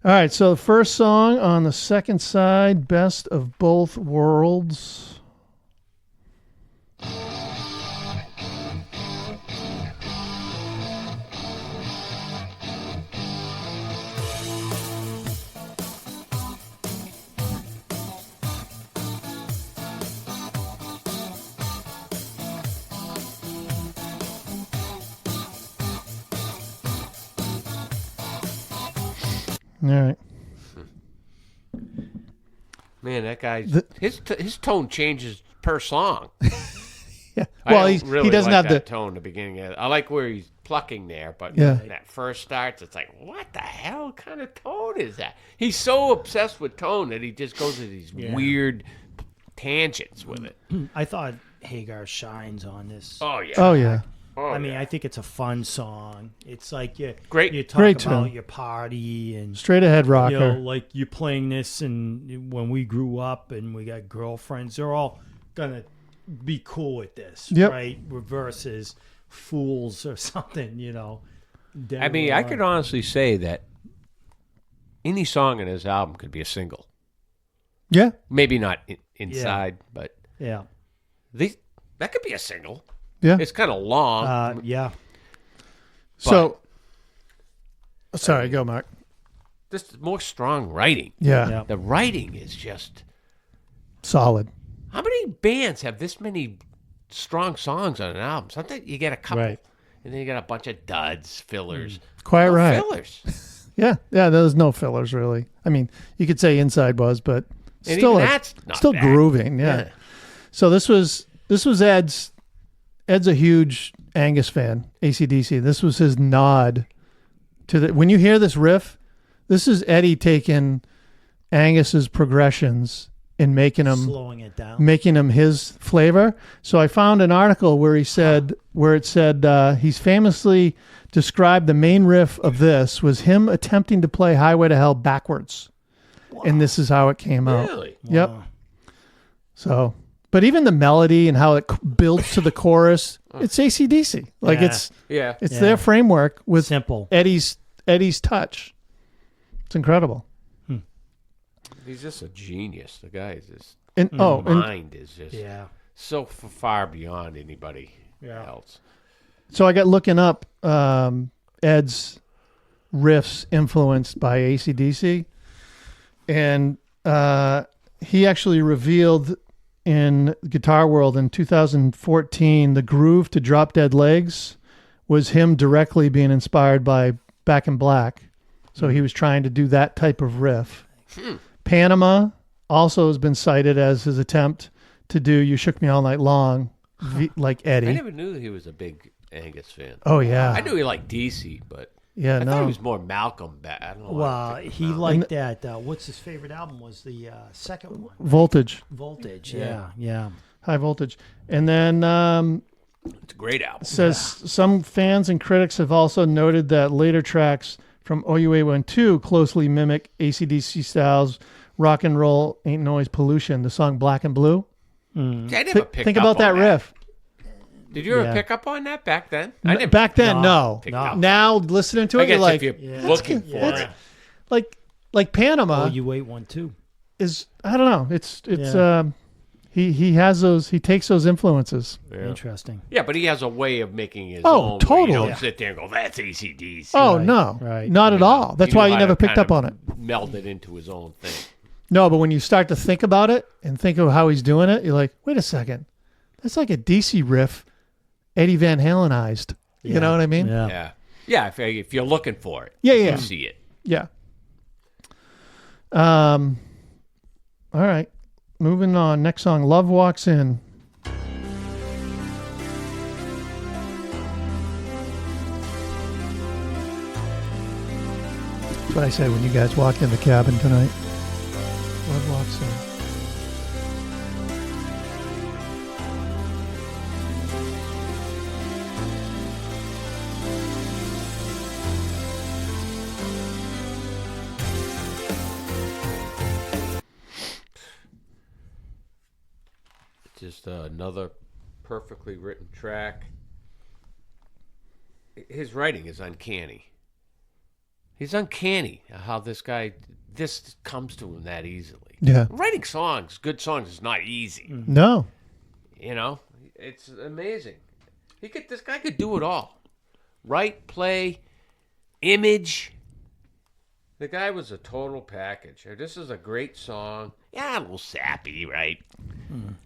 All right, so the first song on the second side, Best of Both Worlds. All right. Man, that guy, his tone changes per song. Yeah. I Well, don't really he doesn't like have that the tone at the beginning. I like where he's plucking there, but Yeah. when that first starts, it's like, what the hell kind of tone is that? He's so obsessed with tone that he just goes to these weird tangents with it. I thought Hagar shines on this. Oh yeah. Oh yeah. I mean, I think it's a fun song. It's like you Great- talk great about tune. your party and Straight ahead rocker. you know, like you playing this, and when we grew up and we got girlfriends, they're all gonna be cool with this, Yep. right? Versus fools or something, you know. I mean, I could honestly say that any song in his album could be a single. Yeah. Maybe not inside, but yeah, that could be a single. Yeah. It's kind of long. yeah. So sorry, go Mark. Just more strong writing. Yeah. Yeah. The writing is just. Solid. How many bands have this many strong songs on an album? Sometimes you get a couple, Right. and then you got a bunch of duds, fillers. Quite No right. fillers. Yeah. Yeah, there's no fillers really. I mean, you could say Inside was, but And still even that's not still bad. grooving, yeah. So this was Ed's a huge Angus fan, AC/DC. This was his nod to the. When you hear this riff, this is Eddie taking Angus's progressions and making Slowing it down. them his flavor. So I found an article where it said he's famously described the main riff of this was him attempting to play Highway to Hell backwards, and this is how it came out. Really? Yep. Wow. So, but even the melody and how it builds to the chorus, it's AC/DC. Like Yeah. it's Yeah. Yeah. their framework with Simple. Eddie's touch. It's incredible. He's just a genius. The guy is just. And His and mind is just Yeah. so far beyond anybody else. so I got looking up Ed's riffs influenced by AC/DC, and he actually revealed in Guitar World in 2014 the groove to Drop Dead Legs was him directly being inspired by Back in Black. So he was trying to do that type of riff. Panama also has been cited as his attempt to do You Shook Me All Night Long, like I Eddie. never knew that he was a big Angus fan. Oh, yeah. I knew he liked DC, but Yeah, I thought he no. was more Malcolm. I don't know. why Well, I picked he Malcolm. liked that. What's his favorite album? Was the second one, Voltage, Voltage? Yeah. High Voltage. And then It's a great album. says some fans and critics have also noted that later tracks from OUA12 closely mimic AC/DC styles, Rock and Roll Ain't Noise Pollution, the song Black and Blue. I never picked Think up about that on riff. Did you ever Yeah. pick up on that back then? I never Back then, no. picked up. Now listening to I it, you're guess like, if you're Yeah. looking good. for That's- it. like Panama Oh, you wait one too. is, I don't know. It's Yeah. he has those, he takes those influences. Yeah. Interesting. Yeah, but he has a way of making his Oh, own. where You totally. don't Yeah. sit there and go, "That's AC/DC." Oh Right, no, right. not at all. That's why knew you how never to picked kind up of on it. Meld it into his own thing. No, but when you start to think about it and think of how he's doing it, you're like, wait a second, that's like a DC riff, Eddie Van Halenized. You know what I mean? Yeah. Yeah, yeah. If you're looking for it, Yeah, you yeah. see it. Yeah. All right. moving on. Next song, Love Walks In. That's what I said when you guys walked in the cabin tonight. Love Walks In. Just another perfectly written track. His writing is uncanny. He's uncanny how this comes to him that easily. Yeah. Writing good songs is not easy. No. You know, it's amazing. This guy could do it all. Write, play, image. The guy was a total package. This is a great song. Yeah, a little sappy, right?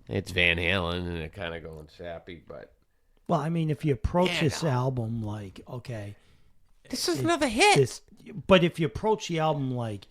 It's Van Halen, and it kind of going sappy, but Well, I mean, if you approach this album like, okay, this is another hit. But if you approach the album like,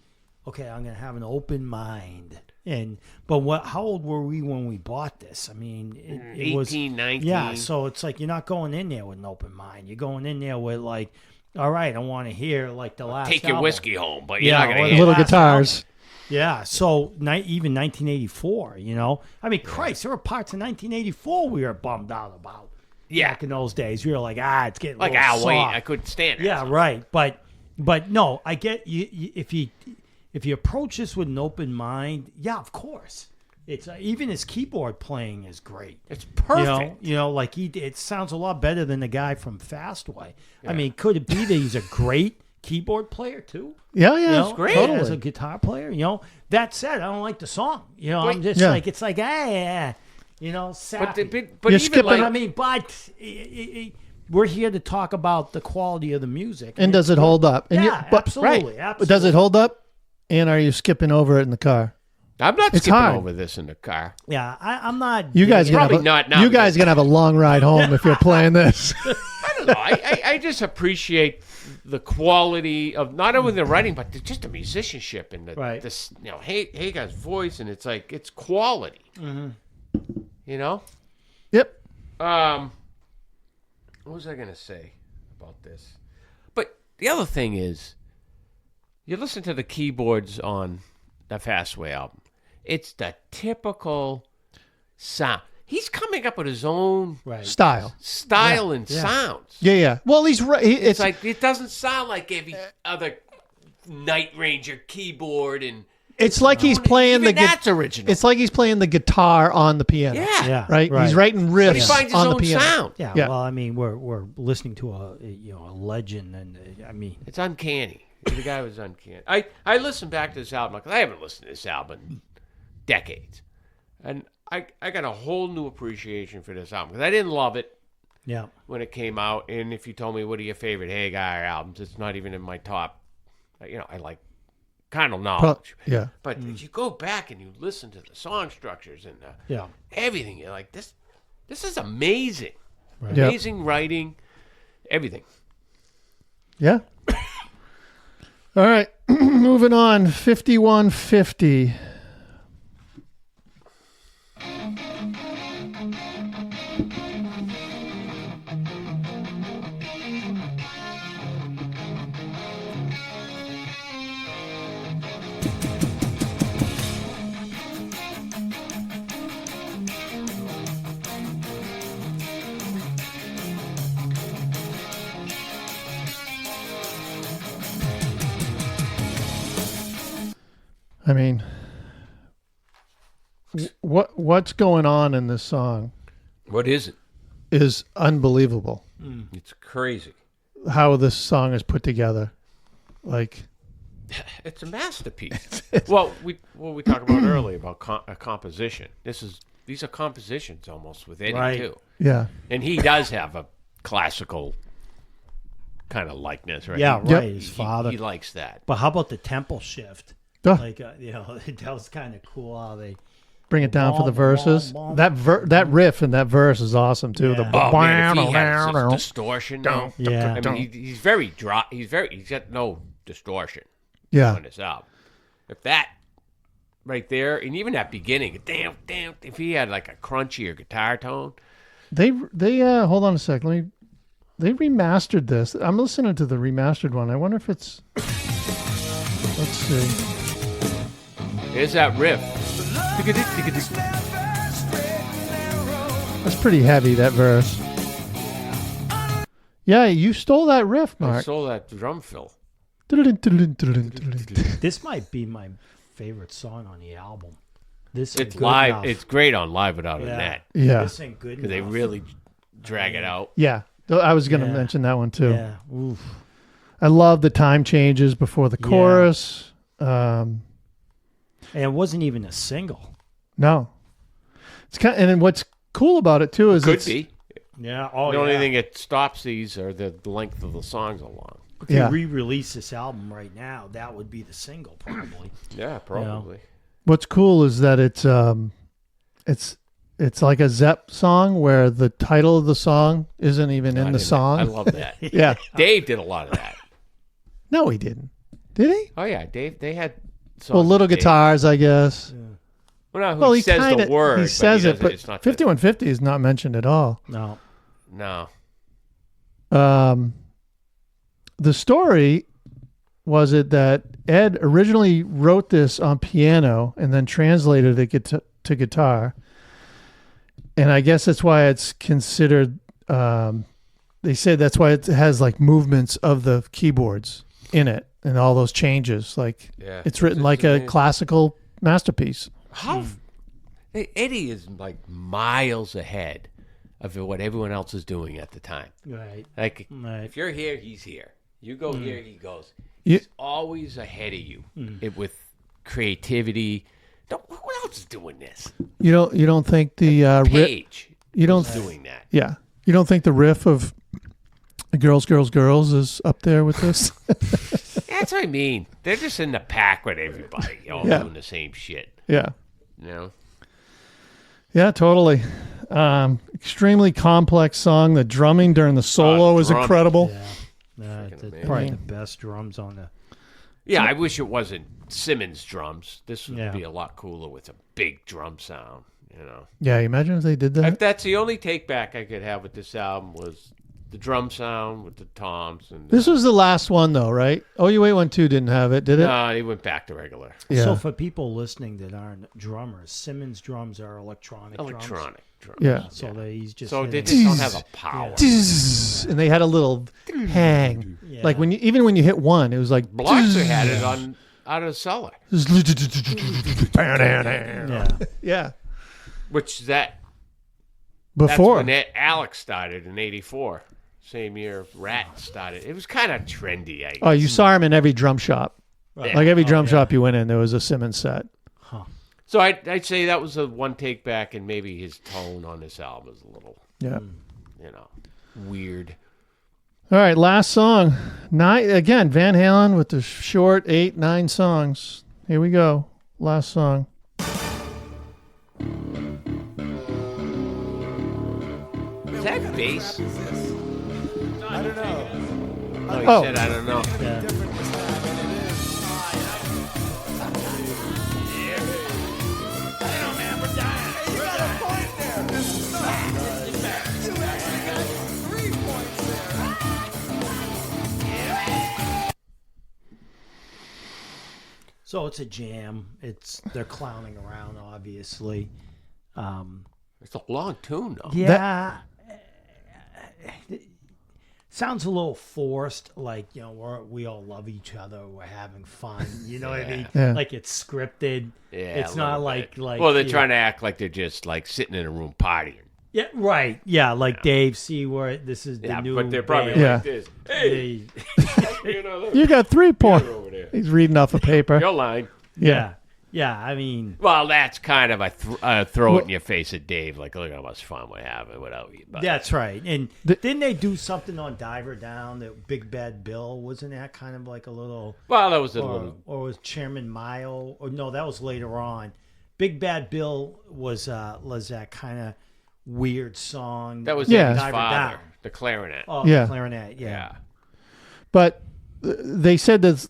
okay, I'm gonna have an open mind, how old were we when we bought this? I mean, it was 18, 19. Yeah, so it's like you're not going in there with an open mind. You're going in there with like, all right, I want to hear like the last. Take your album. whiskey home, but you're Yeah, not going or to the hear Little last guitars. Yeah, so even 1984, you know, I mean, Christ, there were parts of 1984 we were bummed out about. Yeah. Back in those days, we were like, it's getting like, a little soft. wait, I couldn't stand it. Yeah, right. But no, I get you. If you approach this with an open mind, yeah, of course. It's even his keyboard playing is great. It's perfect. You know, like it sounds a lot better than the guy from Fastway. I mean, could it be that he's a great keyboard player too? Yeah, You yeah. know, great. as a guitar player. You know, that said, I don't like the song. You know, I'm just Yeah. like, it's like, you know, sappy. But You're even skipping like, I mean, we're here to talk about the quality of the music. And does it hold up? And Yeah, absolutely, absolutely. But does it hold up? And are you skipping over it in the car? I'm not It's skipping hard. over this in the car. Yeah, I'm not. You guys Probably gonna not now, You guys gonna have a long ride home if you're playing this. I don't know. I just appreciate the quality of not only the writing, but just the musicianship and Right. this, you know, Hagar's voice, and it's like it's quality. You know. Yep. What was I gonna say about this? But the other thing is, you listen to the keyboards on the Fastway album. It's the typical sound. He's coming up with his own Style. and sounds. Yeah, yeah. Well, he's right. It's like it doesn't sound like every other Night Ranger keyboard, and it's like he's playing even that's original. It's like he's playing the guitar on the piano. Yeah. Yeah, Right? He's writing riffs But he finds his on the own piano. sound. Yeah, Yeah. well, I mean, we're listening to a legend, and I mean, It's uncanny. The guy was uncanny. I listened back to this album because I haven't listened to this album in decades, and I got a whole new appreciation for this album because I didn't love it yeah, when it came out. And if you told me what are your favorite Hagar albums, it's not even in my top. You know, I like kind of knowledge. Yeah. But if you go back and you listen to the song structures and yeah. everything, you're like, this is amazing. Yeah. Amazing writing, everything. Yeah. All right. Moving on. 5150. I mean, what's going on in this song What is it? is unbelievable. It's crazy. How this song is put together. Like, It's a masterpiece. Well, we talked about earlier about a composition. These are compositions almost with Eddie Right. too, yeah. and he does have a classical kind of likeness, right? Yeah, Yep. right. His father. He likes that. But how about the tempo shift? Duh. Like, that was kind of cool how they. Bring it down for the Bom, bom, verses. bom. That riff and that verse is awesome too. Yeah. The Oh man, if he has this distortion, now, Yeah. I mean, he's very dry. He's got no distortion yeah. on this album. If that right there, and even that beginning, damn, if he had like a crunchier guitar tone. They hold on a sec. They remastered this. I'm listening to the remastered one. I wonder if it's. Let's see. There's that riff. That's pretty heavy, that verse. Yeah, you stole that riff, I Mark. stole that drum fill. This might be my favorite song on the album. This ain't It's good live. enough. It's great on Live Without a Yeah. Net Yeah. This ain't good because enough. they really drag it out. Yeah. I was going to Yeah. mention that one too. Yeah. Oof. I love the time changes before the Yeah. chorus. And it wasn't even a single. No. It's kind and then what's cool about it too is Could it's, be. Yeah. Oh, The only thing that stops these are the length of the songs along. If you Yeah. re-release this album right now, that would be the single probably. Yeah, probably. What's cool is that it's like a Zepp song where the title of the song isn't even in the song. I love that. Yeah. Dave did a lot of that. No, he didn't. Did he? Oh yeah, Dave. They had songs Well, little with Dave. guitars, I guess. Well, no, Well, he says kinda, the word. He says it, but it's not 5150 is not mentioned at all. No. No. The story was it that Ed originally wrote this on piano and then translated it to guitar. And I guess that's why it's considered, they said that's why it has like movements of the keyboards in it and all those changes. Like Yeah. it's written like a amazing. classical masterpiece. How Eddie is like miles ahead of what everyone else is doing at the time. Right. Like Right. if you're here, he's here. You go here, he goes. You- He's always ahead of you with creativity. Who else is doing this? You don't think the Page. you don't is doing that. yeah, you don't think the riff of Girls, Girls, Girls is up there with this? That's what I mean. They're just in the pack with everybody, all Yeah. doing the same shit. Yeah. You know? Yeah, totally. Extremely complex song. The drumming during the solo is drumming. incredible. Yeah. It's amazing. probably the best drums on the. Yeah, I wish it wasn't Simmons drums. This would Yeah. be a lot cooler with a big drum sound, you know. Yeah, imagine if they did that. If that's the only take back I could have with this album was the drum sound with the toms and This was the last one, though, right? Oh, you wait, 1-2 didn't have it, did it? no, he went back to regular. Yeah. So for people listening that aren't drummers, Simmons drums are electronic. drums. Electronic drums. Yeah. So he's just. So they hitting- just don't have a power. And they had a little hang. Yeah. Like even when you hit one, it was like Bloxer had it on out of the cellar. Yeah. Yeah. Which that's Before. when Alex started in '84. Same year Rat started. It was kind of trendy, I guess. Oh, you saw him in every drum shop. Yeah. Like every drum shop you went in, there was a Simmons set. So I'd say that was a one take back, and maybe his tone on this album is a little, Yeah. weird. All right, last song. Again, Van Halen with the short 8-9 songs. Here we go. Last song. Is that bass? I don't know. Oh, he Oh. said I don't know. Yeah. You got a point there. No. 2 extra, 3 points there. So it's a jam. They're clowning around, obviously. It's a long tune, though. Yeah. Sounds a little forced, like, we all love each other, we're having fun. You know what I mean? Yeah. Like it's scripted. Yeah, It's a not little like bit. Well, they're yeah. trying to act like they're just like sitting in a room partying. Yeah, right. Yeah, like Dave, see where this is the Yeah, new but they're probably band. Yeah. like this. Hey, They- you know, You got 3 points. over there. He's reading off a paper. Your line. Yeah. Yeah, I mean, Well, that's kind of a throw it in your face at Dave. Like, look how much fun we're having without you. But that's right. And didn't they do something on Diver Down that Big Bad Bill? Wasn't that kind of like a little, well, that was a little. or was Chairman Mile? Or no, that was later on. Big Bad Bill was that kind of weird song. That was Yeah. his Diver father, Down. the clarinet. Oh, Yeah. clarinet. Yeah. Yeah. But they said that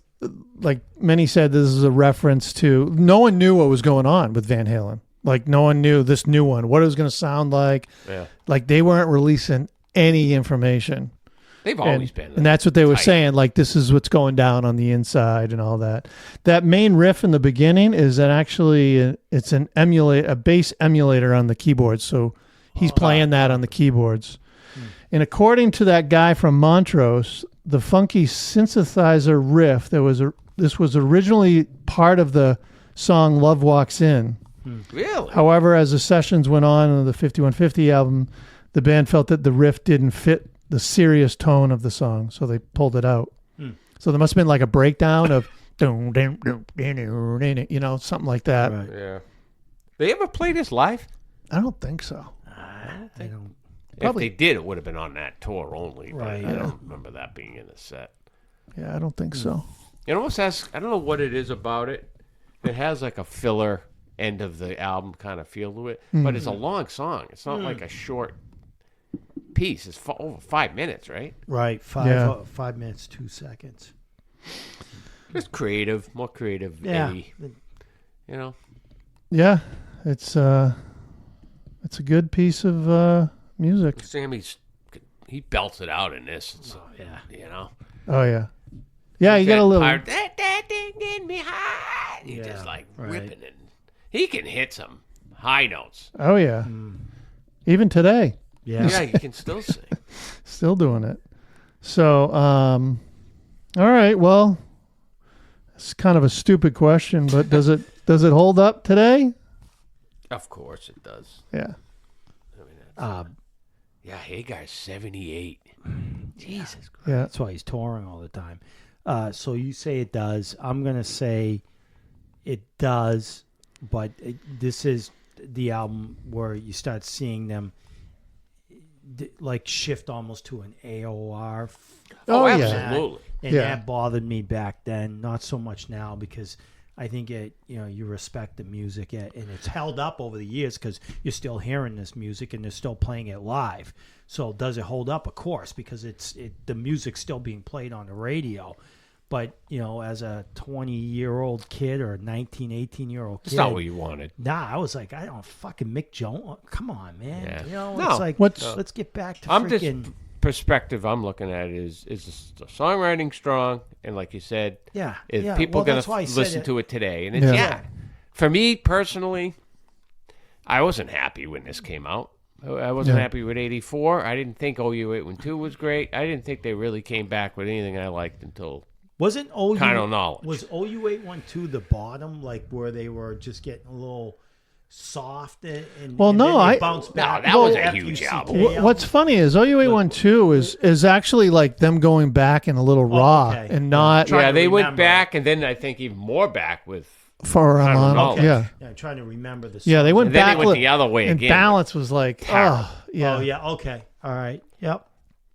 like many said, this is a reference to. No one knew what was going on with Van Halen. Like no one knew this new one, what it was going to sound like. Yeah. Like they weren't releasing any information. They've always been. And that's what they were tight. saying. Like this is what's going down on the inside and all that. That main riff in the beginning is that actually it's a bass emulator on the keyboards. So he's playing that on the keyboards. And according to that guy from Montrose, the funky synthesizer riff this was originally part of the song Love Walks In. Really? However, as the sessions went on the 5150 album, the band felt that the riff didn't fit the serious tone of the song, so they pulled it out. So there must have been like a breakdown of something like that. Right. Yeah. They ever play this live? I don't think so. I don't. If they did, it would have been on that tour only. But Right, I yeah. don't remember that being in the set. Yeah, I don't think so. It almost has, I don't know what it is about it. It has like a filler end of the album kind of feel to it, but it's a long song. It's not like a short piece. It's over 5 minutes, right? Right. 5 minutes, 2 seconds. It's creative, more creative. Yeah. Eddie, you know? Yeah, it's a good piece of music. He belts it out in this. It's, Yeah. you know? Oh yeah, yeah. You got a little. That thing get me high. He just like right. ripping it. He can hit some high notes. Oh yeah, even today, Yeah. Yeah, he can still sing. still doing it. So, all right. Well, it's kind of a stupid question, but does it hold up today? Of course it does. Yeah. I mean, that's, yeah, Hagar's 78. Jesus Christ. Yeah. That's why he's touring all the time. So you say it does. I'm going to say it does, but this is the album where you start seeing them like shift almost to an AOR. Oh, yeah. absolutely. And Yeah. that bothered me back then. Not so much now because I think you respect the music and it's held up over the years because you're still hearing this music and they're still playing it live. So does it hold up? Of course, because the music's still being played on the radio. But, as a 20-year-old kid or a 19, 18-year-old kid. It's not what you wanted. Nah, I was like, I don't fucking Mick Jones. Come on, man. Yeah. It's like, What's- let's get back to I'm freaking... just perspective I'm looking at is the songwriting strong, and like you said, Yeah, is yeah. people Well, gonna that's why I said listen it. to it today? And it's Yeah. For me personally, I wasn't happy when this came out. I wasn't Yeah. happy with 84. I didn't think OU812 was great. I didn't think they really came back with anything I liked until Wasn't OU Carnal Knowledge. Was OU812 the bottom, like where they were just getting a little soft and Well, and no, then they I- bounced No, back? that was a F-U-C-K huge album. What's funny is OU812 is actually like them going back and a little raw okay. and not Trying yeah, to they went remember. back, and then I think even more back with. for Carnal on. Knowledge. Yeah, Yeah, I'm trying to remember the. yeah. They went And then back they went the other way and again. balance was like, Terrible. yeah. Oh yeah, okay, all right, yep.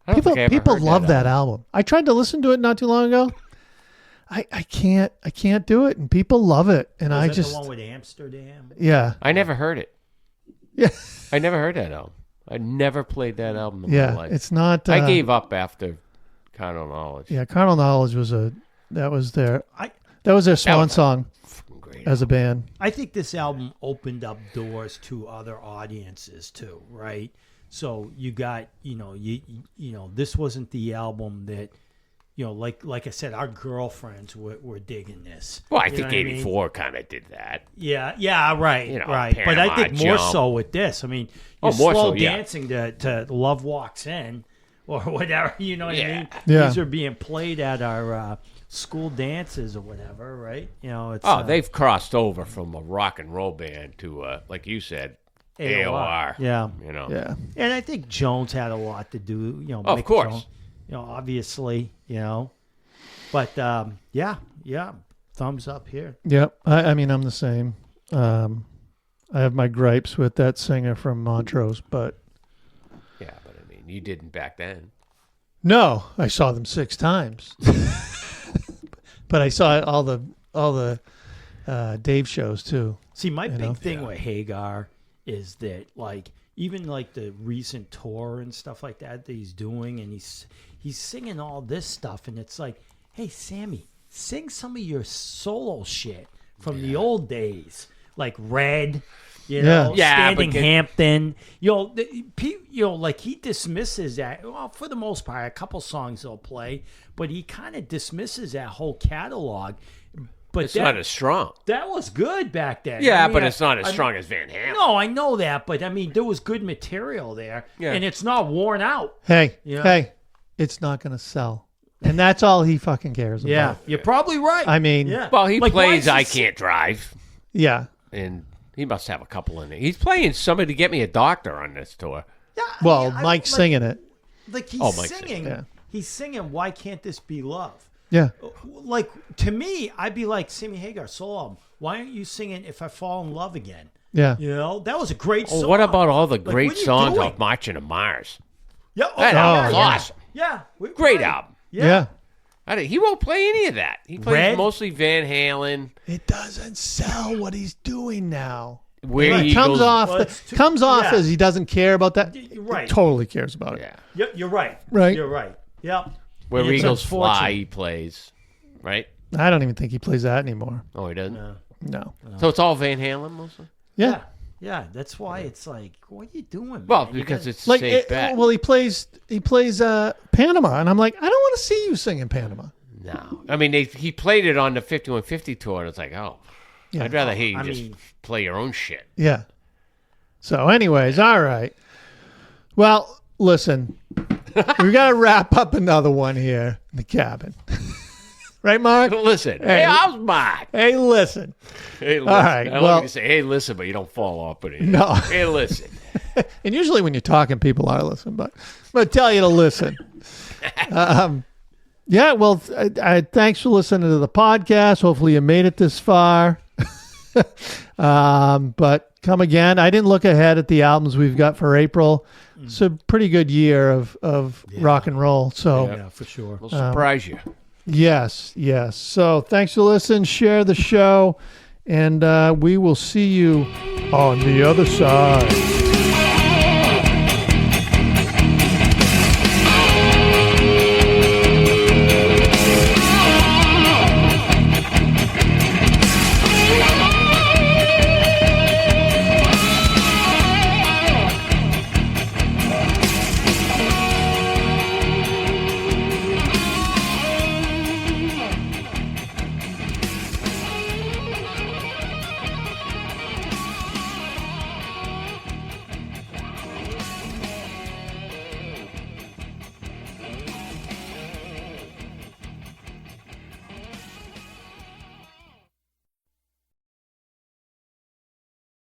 I don't think I ever People heard love that album. I tried to listen to it not too long ago. I can't do it, and people love it, and Was I that just the one with Amsterdam? yeah I never heard it. yeah I never heard that album. I never played that album in my yeah. life. It's not. I gave up after Carnal Knowledge. Yeah, Carnal Knowledge was that was their I swan was- song Fucking great. as a band. I think this album opened up doors to other audiences too, right? So you got, this wasn't the album that, like I said, our girlfriends were digging this. Well, I You know think what mean? 84 kind of did that. Yeah, right, You know, right. But I Panama think more Jump. so with this. I mean, Oh, you're more slow so, yeah. dancing to Love Walks In or whatever, you know what I Yeah. mean? Yeah. These are being played at our school dances or whatever, right? It's They've crossed over from a rock and roll band to, like you said, AOR. Yeah. Yeah, And I think Jones had a lot to do, Of Mick course. Jones, obviously, But yeah, thumbs up here. yep. I mean, I'm the same. I have my gripes with that singer from Montrose, but Yeah, but I mean, you didn't back then. no, I saw them 6 times. But I saw all the Dave shows too. See, my know? big thing with Hagar is that, like, even like the recent tour and stuff like that he's doing, and he's singing all this stuff, and it's like, hey, Sammy, sing some of your solo shit from the old days, like Red. You know, Yeah, Standing but Hampton. Like he dismisses that. Well, for the most part, a couple songs he'll play, but he kind of dismisses that whole catalog. But It's not as strong. that was good back then. Yeah, I mean, but it's not as strong as Van Halen. No, I know that, but I mean, there was good material there, Yeah. and it's not worn out. Hey, Yeah. hey, it's not going to sell. And that's all he fucking cares about. Yeah, you're probably right. I mean, yeah. Well, he Like, why plays is he I si- Can't Drive, yeah. and he must have a couple in it. He's playing Somebody to Get Me a Doctor on this tour. Yeah, Well, I- Mike's like- singing it. Like he's Oh, Mike's singing. yeah. He's singing. Why can't this be love? Yeah. Like to me, I'd be like Sammy Hagar solo album. Why aren't you singing "If I Fall in Love Again"? Yeah. You know that was a great song. Well, what about all the Like, great what are you songs doing? off Marching to Mars? Yeah, That yeah, album's yeah. awesome. yeah, Great right. album. Yeah. He won't play any of that. He plays Red? mostly Van Halen. It doesn't sell what he's doing now. Where It Eagles. comes off Well, it's too- comes off yeah. as he doesn't care about that. You're right. He totally cares about it. Yeah. Yep, you're right. Right. You're right. Yep. Where And it's Eagles Fly, unfortunate. he plays. Right? I don't even think he plays that anymore. Oh, he doesn't? No. So it's all Van Halen mostly? Yeah. Yeah, that's why it's like, what are you doing? Well, man? You because gotta- it's a Like safe bet. well, he plays Panama, and I'm like, I don't want to see you singing Panama. No. I mean, he played it on the 5150 tour, and it's like, oh, Yeah. I'd rather hear you I just mean- play your own shit. Yeah. So, anyways, all right. Well, listen, we got to wrap up another one here in the cabin. Right, Mark? Listen. Hey. Hey, how's Mark? Hey, listen. Hey, listen. right, I don't well- like to say, hey, listen, but you don't fall off with it. No. Hey, listen. And usually when you're talking, people are listening, but I'm going to tell you to listen. Yeah, well, thanks for listening to the podcast. Hopefully you made it this far. But come again. I didn't look ahead at the albums we've got for April. It's a pretty good year of rock and roll. So, yeah, for sure. We'll surprise you. yes. So thanks for listening. Share the show. And we will see you on the other side.